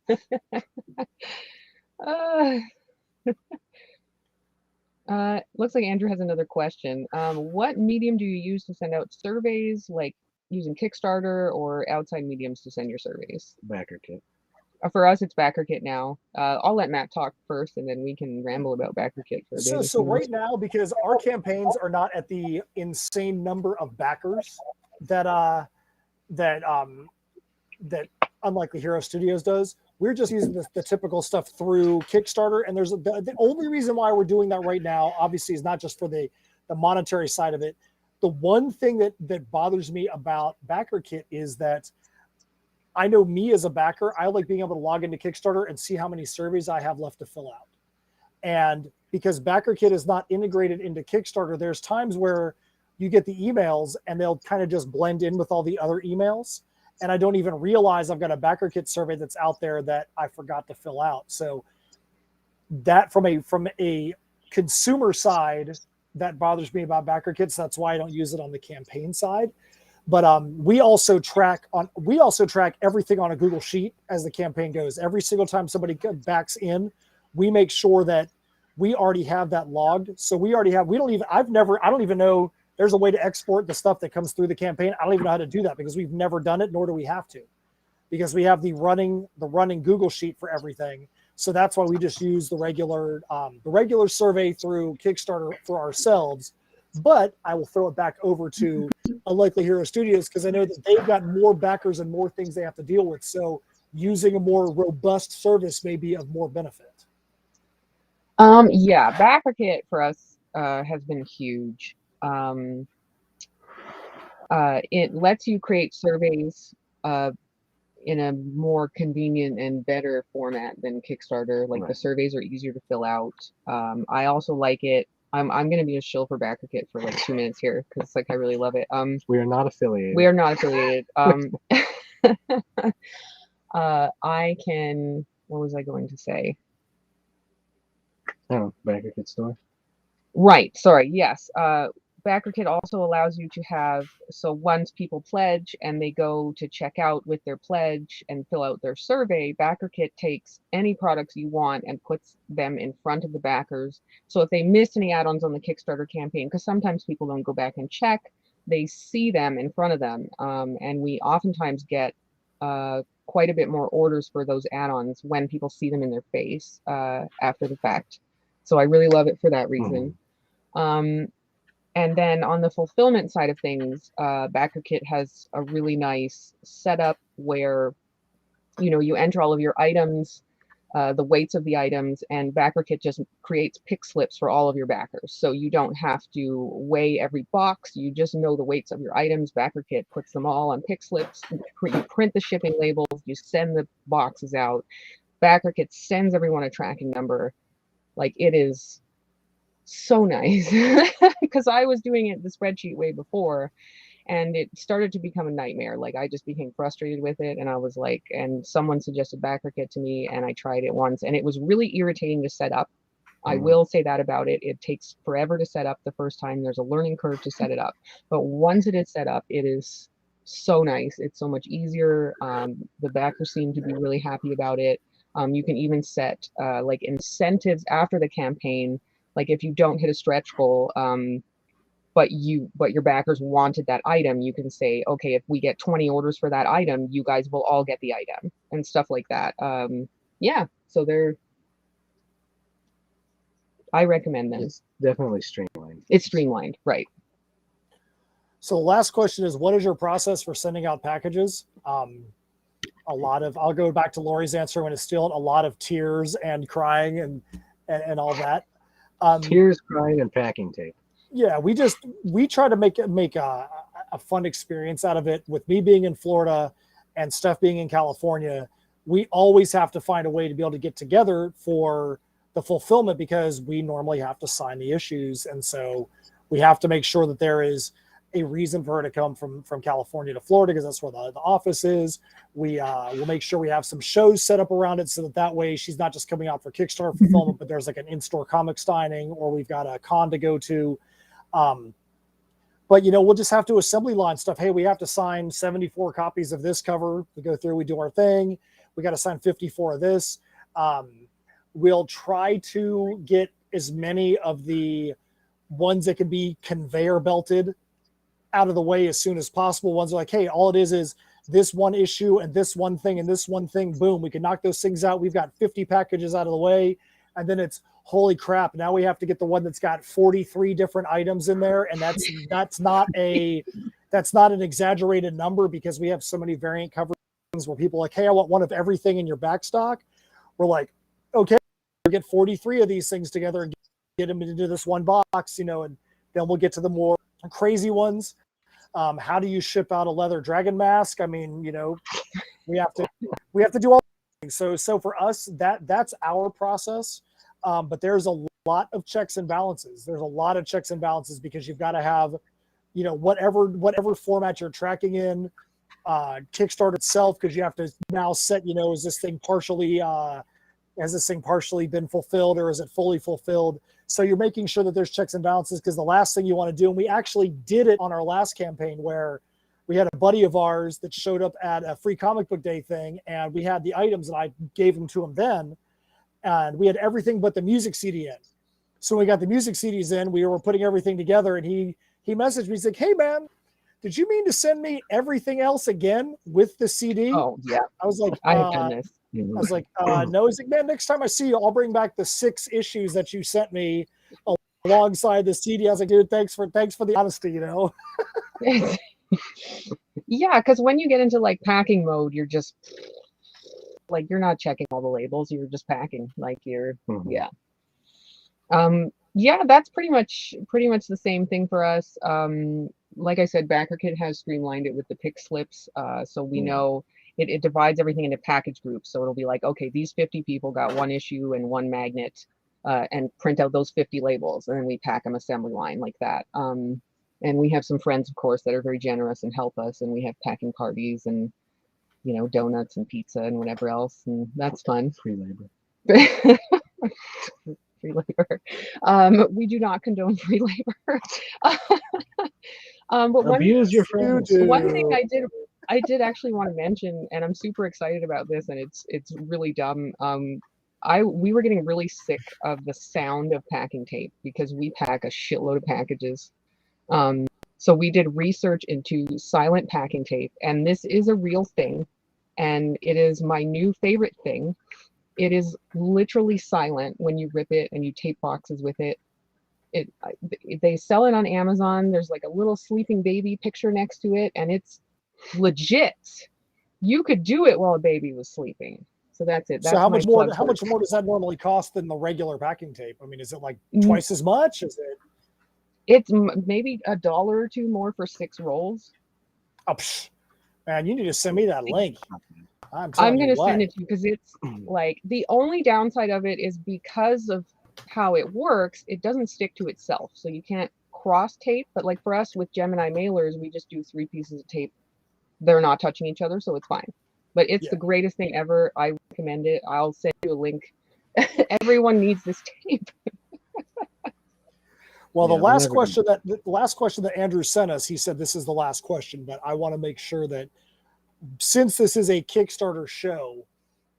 Looks like Andrew has another question. What medium do you use to send out surveys, like using Kickstarter or outside mediums to send your surveys? Backer kit. For us, it's BackerKit now. I'll let Matt talk first, and then we can ramble about BackerKit for a bit. So right now, because our campaigns are not at the insane number of backers that Unlikely Hero Studios does, we're just using the typical stuff through Kickstarter. And there's the only reason why we're doing that right now, obviously, is not just for the monetary side of it. The one thing that bothers me about BackerKit is that I know me as a backer, I like being able to log into Kickstarter and see how many surveys I have left to fill out. And because BackerKit is not integrated into Kickstarter, there's times where you get the emails and they'll kind of just blend in with all the other emails. And I don't even realize I've got a BackerKit survey that's out there that I forgot to fill out. So that from a consumer side, that bothers me about BackerKits. That's why I don't use it on the campaign side. But we also track everything on a Google Sheet as the campaign goes. Every single time somebody backs in, we make sure that we already have that logged. So I don't even know there's a way to export the stuff that comes through the campaign. I don't even know how to do that because we've never done it, nor do we have to, because we have the running Google Sheet for everything. So that's why we just use the regular survey through Kickstarter for ourselves. But I will throw it back over to Unlikely Hero Studios because I know that they've got more backers and more things they have to deal with. So using a more robust service may be of more benefit. Yeah, BackerKit for us has been huge. It lets you create surveys in a more convenient and better format than Kickstarter. Like the surveys are easier to fill out. I also like it. I'm going to be a shill for BackerKit for like 2 minutes here because like I really love it. We are not affiliated. We are not affiliated. I can. What was I going to say? Oh, BackerKit store. Right. Sorry. Yes. BackerKit also allows you to have, so once people pledge and they go to check out with their pledge and fill out their survey, BackerKit takes any products you want and puts them in front of the backers. So if they miss any add-ons on the Kickstarter campaign, because sometimes people don't go back and check, they see them in front of them. And we oftentimes get quite a bit more orders for those add-ons when people see them in their face after the fact. So I really love it for that reason. And then on the fulfillment side of things, BackerKit has a really nice setup where, you enter all of your items, the weights of the items, and BackerKit just creates pick slips for all of your backers. So you don't have to weigh every box. You just know the weights of your items. BackerKit puts them all on pick slips. You print the shipping labels. You send the boxes out. BackerKit sends everyone a tracking number. Like, it is so nice because I was doing it the spreadsheet way before and it started to become a nightmare. Like, I just became frustrated with it, and I was like, and someone suggested BackerKit to me and I tried it once and it was really irritating to set up. I will say that about it. It takes forever to set up the first time. There's a learning curve to set it up, but once it is set up, it is so nice. It's so much easier. The backers seem to be really happy about it. You can even set like incentives after the campaign. Like, if you don't hit a stretch goal, but your backers wanted that item, you can say, okay, if we get 20 orders for that item, you guys will all get the item and stuff like that. Yeah, so I recommend them. It's definitely streamlined. It's streamlined, right? So the last question is, what is your process for sending out packages? I'll go back to Laurie's answer when it's still a lot of tears and crying and all that. Tears, crying, and packing tape. Yeah, we try to make a fun experience out of it. With me being in Florida and Steph being in California, we always have to find a way to be able to get together for the fulfillment because we normally have to sign the issues. And so we have to make sure that there is a reason for her to come from California to Florida because that's where the office is. We'll make sure we have some shows set up around it so that way she's not just coming out for Kickstarter fulfillment, but there's like an in-store comic signing or we've got a con to go to. But we'll just have to assembly line stuff. Hey, we have to sign 74 copies of this cover. We go through, we do our thing. We got to sign 54 of this. We'll try to get as many of the ones that can be conveyor belted out of the way as soon as possible. Ones are like, hey, all it is this one issue and this one thing and this one thing, boom, we can knock those things out. We've got 50 packages out of the way. And then it's, holy crap, now we have to get the one that's got 43 different items in there. And that's not an exaggerated number, because we have so many variant coverings where people are like, hey, I want one of everything in your back stock. We're like, okay, we'll get 43 of these things together and get them into this one box, and then we'll get to the more crazy ones. How do you ship out a leather dragon mask? I mean, we have to do all things. So for us, that's our process. But there's a lot of checks and balances. There's a lot of checks and balances, because you've got to have, whatever format you're tracking in, Kickstarter itself, because you have to now set, has this thing partially been fulfilled, or is it fully fulfilled? So you're making sure that there's checks and balances, because the last thing you want to do, and we actually did it on our last campaign, where we had a buddy of ours that showed up at a free comic book day thing, and we had the items, and I gave them to him then, and we had everything but the music CD in. So when we got the music CDs in, we were putting everything together, and he messaged me, he's like, hey man, did you mean to send me everything else again with the CD? Oh yeah. I was like, I have done this. I was like, no. He's like, man, next time I see you, I'll bring back the 6 issues that you sent me alongside the CD. I was like, dude, thanks for the honesty, Yeah, because when you get into like packing mode, you're just like, you're not checking all the labels, you're just packing. Like yeah. Yeah, that's pretty much the same thing for us. Like I said, BackerKit has streamlined it with the pick slips, so we know it divides everything into package groups. So it'll be like, okay, these 50 people got 1 issue and 1 magnet, and print out those 50 labels, and then we pack them assembly line like that. And we have some friends, of course, that are very generous and help us, and we have packing parties and donuts and pizza and whatever else, and that's fun. Free labor. Free labor. We do not condone free labor. But Abuse your friends. One thing I did actually want to mention, and I'm super excited about this, and it's really dumb. We were getting really sick of the sound of packing tape, because we pack a shitload of packages. So we did research into silent packing tape, and this is a real thing, and it is my new favorite thing. It is literally silent when you rip it and you tape boxes with it. They sell it on Amazon. There's like a little sleeping baby picture next to it, and it's legit. You could do it while a baby was sleeping. So that's it. That's so how much more does that normally cost than the regular packing tape? I mean, is it like twice as much? Is it? It's maybe $1 or $2 more for 6 rolls. Oh, man, you need to send me that link. I'm going to send it to you, because it's like, the only downside of it is because of how it works, it doesn't stick to itself. So you can't cross tape. But like for us with Gemini mailers, we just do 3 pieces of tape. They're not touching each other, so it's fine. But it's the greatest thing ever. I recommend it. I'll send you a link. Everyone needs this tape. Well, the last question that Andrew sent us, he said this is the last question, but I want to make sure that since this is a Kickstarter show,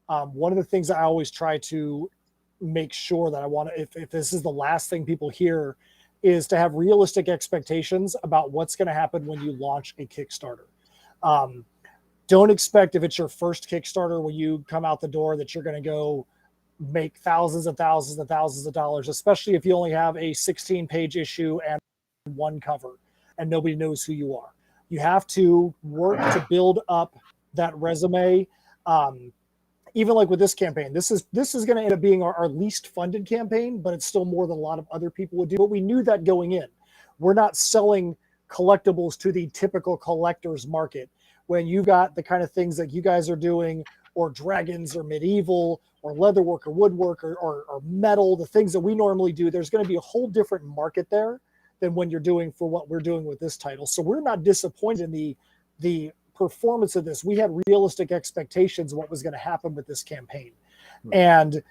one of the things that I always try to make sure that I want to, if this is the last thing people hear, is to have realistic expectations about what's going to happen when you launch a Kickstarter. Don't expect, if it's your first Kickstarter, when you come out the door, that you're going to go make thousands and thousands and thousands of dollars, especially if you only have a 16-page issue and 1 cover and nobody knows who you are. You have to work to build up that resume. Even like with this campaign, this is going to end up being our least funded campaign, but it's still more than a lot of other people would do. But we knew that going in. We're not selling collectibles to the typical collector's market. When you got the kind of things that you guys are doing, or dragons, or medieval, or leatherwork, or woodwork, or metal, the things that we normally do, there's going to be a whole different market there than when you're doing for what we're doing with this title. So we're not disappointed in the performance of this. We had realistic expectations of what was going to happen with this campaign. And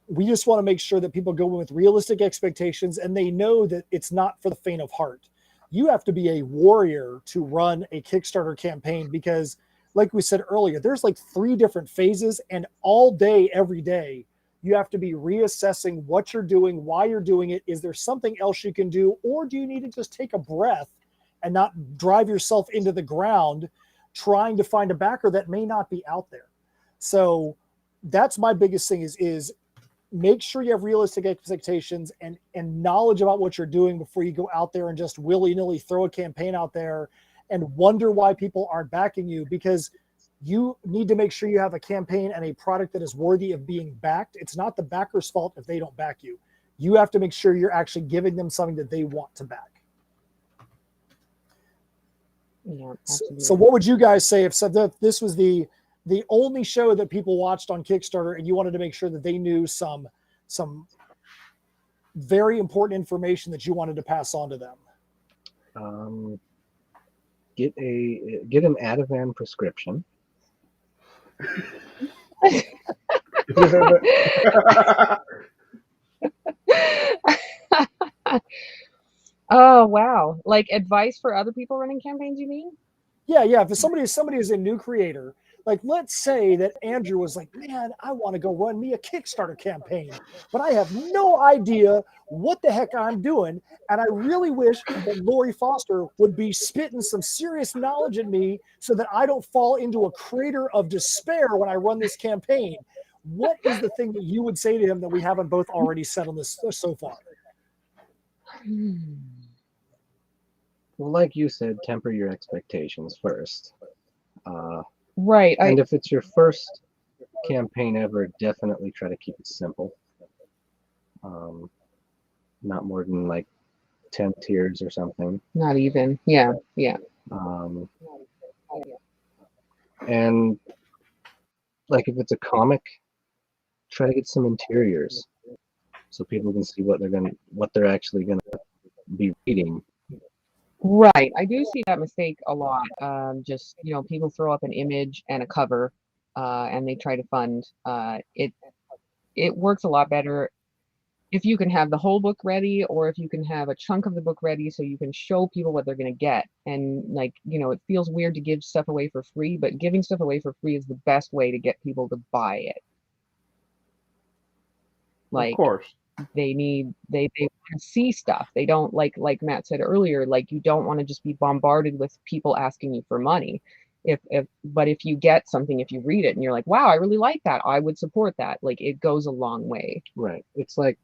we just want to make sure that people go in with realistic expectations, and they know that it's not for the faint of heart. You have to be a warrior to run a Kickstarter campaign, because like we said earlier, there's like 3 different phases, and all day, every day, you have to be reassessing what you're doing, why you're doing it. Is there something else you can do? Or do you need to just take a breath and not drive yourself into the ground trying to find a backer that may not be out there. So that's my biggest thing is make sure you have realistic expectations and knowledge about what you're doing before you go out there and just willy-nilly throw a campaign out there and wonder why people aren't backing you, because you need to make sure you have a campaign and a product that is worthy of being backed. It's not the backer's fault if they don't back you. You have to make sure you're actually giving them something that they want to back. Yeah, so what would you guys say if this was the only show that people watched on Kickstarter and you wanted to make sure that they knew some very important information that you wanted to pass on to them? Get an Ativan prescription. Oh wow! Like advice for other people running campaigns, you mean? Yeah. If somebody is a new creator, like let's say that Andrew was like, man, I want to go run me a Kickstarter campaign, but I have no idea what the heck I'm doing. And I really wish that Laurie Foster would be spitting some serious knowledge at me so that I don't fall into a crater of despair when I run this campaign. What is the thing that you would say to him that we haven't both already said on this so far? Well, like you said, temper your expectations first. Right. And if it's your first campaign ever, definitely try to keep it simple. Not more than like 10 tiers or something. Not even. Yeah. And like if it's a comic, try to get some interiors so people can see what they're actually gonna be reading. Right. I do see that mistake a lot. Just, people throw up an image and a cover and they try to fund. It works a lot better if you can have the whole book ready, or if you can have a chunk of the book ready so you can show people what they're going to get. And it feels weird to give stuff away for free, but giving stuff away for free is the best way to get people to buy it. Of course. They want to see stuff. They don't like Matt said earlier, like you don't want to just be bombarded with people asking you for money. But if you get something, if you read it and you're like, wow, I really like that, I would support that. Like it goes a long way. Right. It's like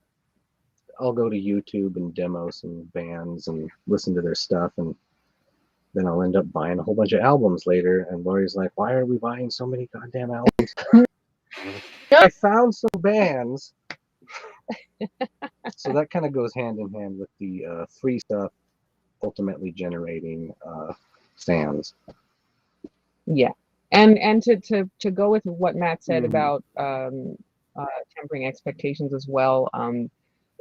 I'll go to YouTube and demo some bands and listen to their stuff, and then I'll end up buying a whole bunch of albums later. And Laurie's like, why are we buying so many goddamn albums? I found some bands. So that kind of goes hand in hand with the free stuff ultimately generating fans. Yeah. And to go with what Matt said about tempering expectations as well,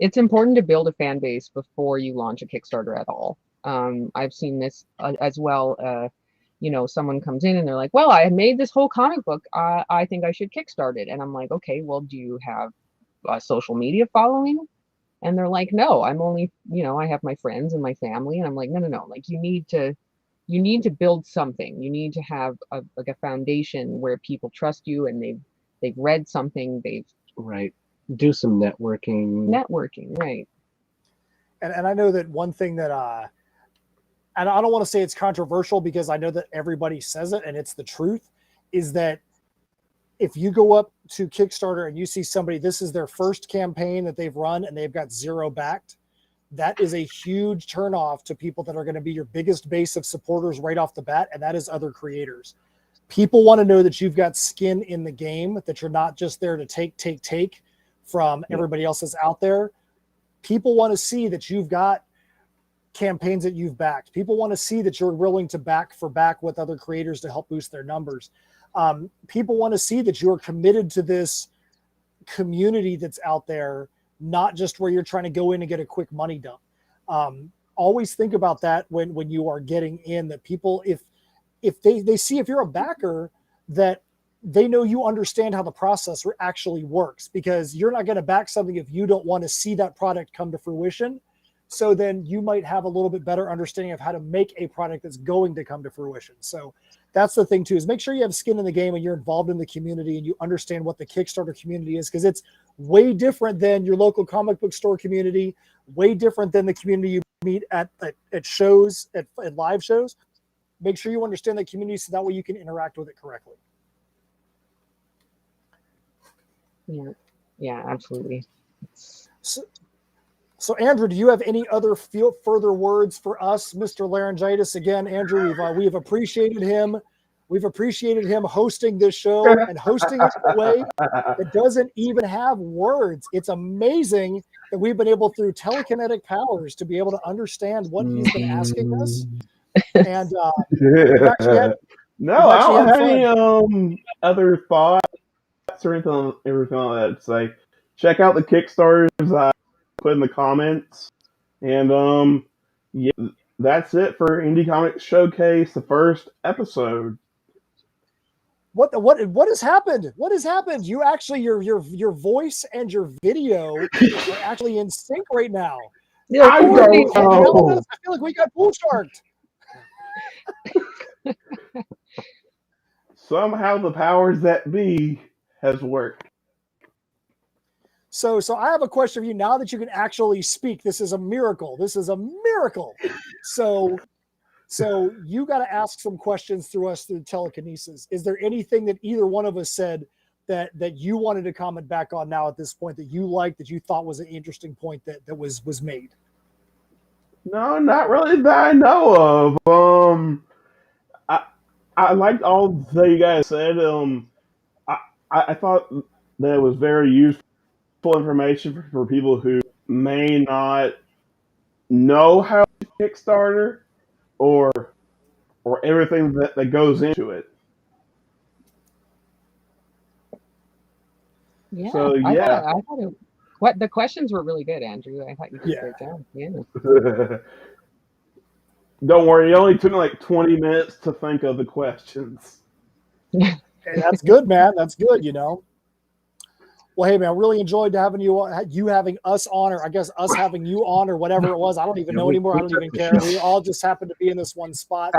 it's important to build a fan base before you launch a Kickstarter at all. I've seen this as well. Someone comes in and they're like, well, I made this whole comic book. I think I should Kickstart it. And I'm like, okay, well, do you have a social media following? And they're like, no, I'm only, I have my friends and my family. And I'm like, no. Like you need to build something. You need to have a foundation where people trust you and they've read something. Right. Do some networking, right. And I know that one thing that and I don't want to say it's controversial because I know that everybody says it and it's the truth, is that if you go up to Kickstarter and you see somebody, this is their first campaign that they've run and they've got 0 backed, that is a huge turnoff to people that are going to be your biggest base of supporters right off the bat, and that is other creators. People want to know that you've got skin in the game, that you're not just there to take from everybody else that's out there. People want to see that you've got campaigns that you've backed. People want to see that you're willing to back with other creators to help boost their numbers. People want to see that you're committed to this community that's out there, not just where you're trying to go in and get a quick money dump. Always think about that when you are getting in, that people, if they see if you're a backer, that they know you understand how the process actually works, because you're not going to back something if you don't want to see that product come to fruition. So then you might have a little bit better understanding of how to make a product that's going to come to fruition. So that's the thing too, is make sure you have skin in the game and you're involved in the community and you understand what the Kickstarter community is, because it's way different than your local comic book store community, way different than the community you meet at shows, at live shows. Make sure you understand the community so that way you can interact with it correctly. Yeah, absolutely. So Andrew, do you have any other further words for us, Mr. Laryngitis? Again, Andrew, we've appreciated him. We've appreciated him hosting this show and hosting it in a way that doesn't even have words. It's amazing that we've been able, through telekinetic powers, to be able to understand what he's been asking us. And I don't have any other thoughts or anything like that. It's like, check out the Kickstarters I put in the comments, and yeah, that's it for Indie Comics Showcase, the first episode. What has happened? What has happened? You actually, your voice and your video are actually in sync right now. I don't know. I feel like we got bull sharked. Somehow the powers that be has worked. So I have a question for you. Now that you can actually speak, this is a miracle. This is a miracle. So you got to ask some questions through telekinesis. Is there anything that either one of us said that you wanted to comment back on now at this point, that you liked, that you thought was an interesting point that was made? No, not really that I know of. I liked all that you guys said. I thought that it was very useful information for people who may not know how to Kickstarter or everything that goes into it. Yeah. So yeah, I thought the questions were really good, Andrew. I thought you did a great job. Yeah. Don't worry, it only took me like 20 minutes to think of the questions. Hey, that's good, man. That's good, you know. Well, hey, man, really enjoyed having you having us on, or I guess us having you on, or whatever it was. I don't even know anymore. I don't even care. We all just happened to be in this one spot.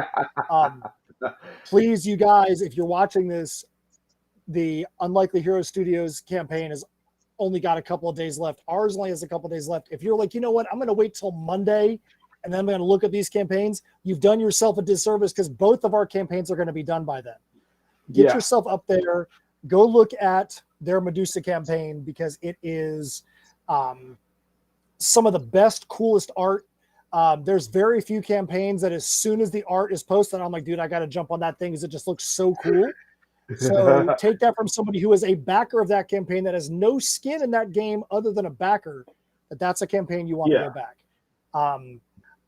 Please, you guys, if you're watching this, the Unlikely Hero Studios campaign has only got a couple of days left. Ours only has a couple of days left. If you're like, you know what, I'm going to wait till Monday and then I'm going to look at these campaigns, you've done yourself a disservice, because both of our campaigns are going to be done by then. Get yourself up there. Go look at their Medusa campaign, because it is some of the best, coolest art. There's very few campaigns that as soon as the art is posted, I'm like, dude, I got to jump on that thing because it just looks so cool. So take that from somebody who is a backer of that campaign, that has no skin in that game other than a backer, that's a campaign you want to go back.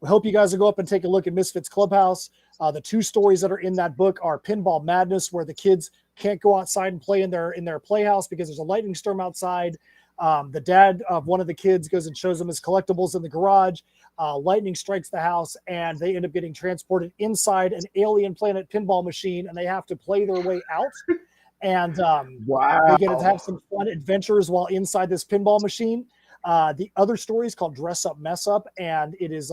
We hope you guys will go up and take a look at Misfits Clubhouse. The two stories that are in that book are Pinball Madness, where the kids can't go outside and play in their playhouse because there's a lightning storm outside. The dad of one of the kids goes and shows them his collectibles in the garage. Lightning strikes the house, and they end up getting transported inside an alien planet pinball machine, and they have to play their way out. And they get to have some fun adventures while inside this pinball machine. The other story is called Dress Up, Mess Up, and it is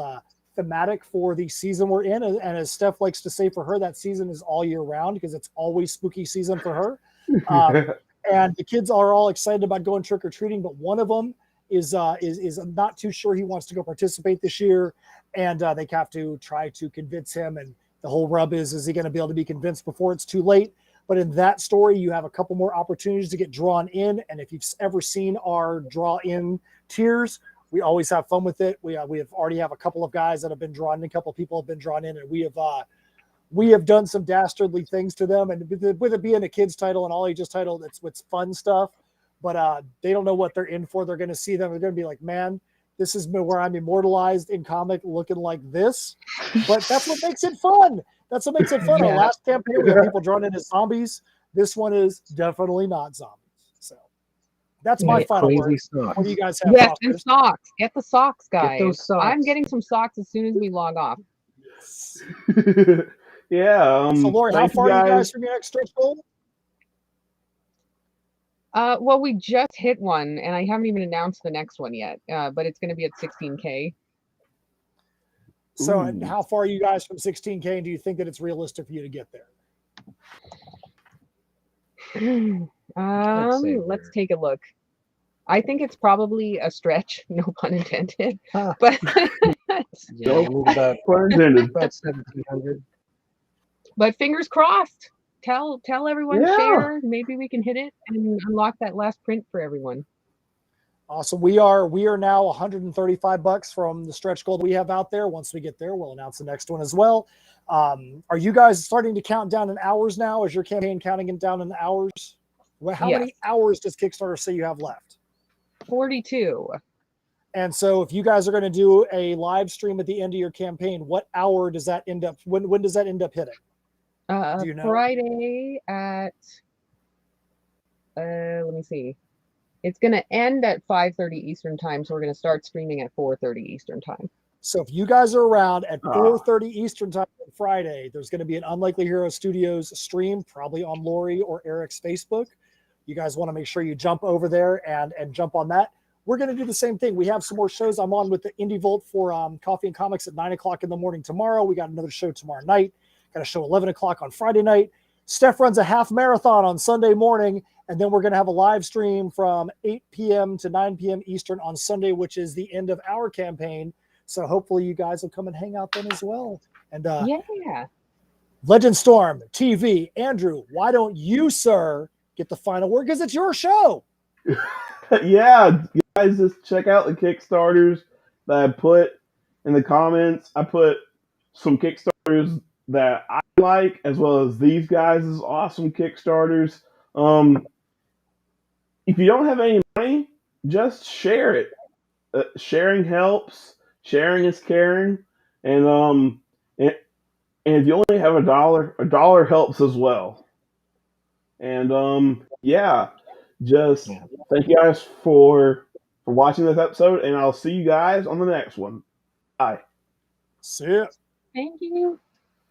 thematic for the season we're in. And as Steph likes to say, for her, that season is all year round, because it's always spooky season for her. And the kids are all excited about going trick-or-treating, but one of them is not too sure he wants to go participate this year, and they have to try to convince him. And the whole rub is he going to be able to be convinced before it's too late? But in that story, you have a couple more opportunities to get drawn in. And if you've ever seen our draw in tiers, we always have fun with it. We have already have a couple of guys that have been drawn in, a couple of people have been drawn in, and we have done some dastardly things to them. And with it being a kid's title and all ages title, it's fun stuff. But they don't know what they're in for. They're going to see them. They're going to be like, man, this is where I'm immortalized in comic looking like this. But that's what makes it fun. That's what makes it fun. Our last campaign, we had people drawn in as zombies. This one is definitely not zombies. So that's my final word. What do you guys have? Yes, and socks. Get the socks, guys. Get those socks. I'm getting some socks as soon as we log off. Yeah. So, Laurie, how far are you guys from your next stretch goal? Well, we just hit one, and I haven't even announced the next one yet. But it's going to be at 16K. So, and how far are you guys from 16K? And do you think that it's realistic for you to get there? Let's take a look. I think it's probably a stretch, no pun intended. But yeah, about 1700. But fingers crossed. Tell everyone, Yeah. share. Maybe we can hit it and unlock that last print for everyone. Awesome. We are now $135 from the stretch goal we have out there. Once we get there, we'll announce the next one as well. Are you guys starting to count down in hours now? Is your campaign counting it down in hours? Well, how many hours does Kickstarter say you have left? 42. And so if you guys are going to do a live stream at the end of your campaign, what hour does that end up? When does that end up hitting? Do you know? Friday at let me see. It's going to end at 5:30 Eastern time, so we're going to start streaming at 4:30 Eastern time. So if you guys are around at 4:30 Eastern time on Friday, there's going to be an Unlikely Hero Studios stream, probably on Laurie or Erek's Facebook. You guys want to make sure you jump over there and jump on that. We're going to do the same thing. We have some more shows. I'm on with the Indie Vault for Coffee and Comics at 9 o'clock in the morning tomorrow. We got another show tomorrow night. Got a show 11 o'clock on Friday night. Steph runs a half marathon on Sunday morning, and then we're going to have a live stream from 8 p.m. to 9 p.m. Eastern on Sunday, which is the end of our campaign. So hopefully you guys will come and hang out then as well. And yeah, Legend Storm TV, Andrew, why don't you, sir, get the final word because it's your show? Yeah, guys, just check out the Kickstarters that I put in the comments. I put some Kickstarters that I like, as well as these guys' awesome Kickstarters. If you don't have any money, just share it. Sharing helps. Sharing is caring. And if you only have a dollar helps as well. And yeah, just thank you guys for watching this episode, and I'll see you guys on the next one. Bye. See ya. Thank you.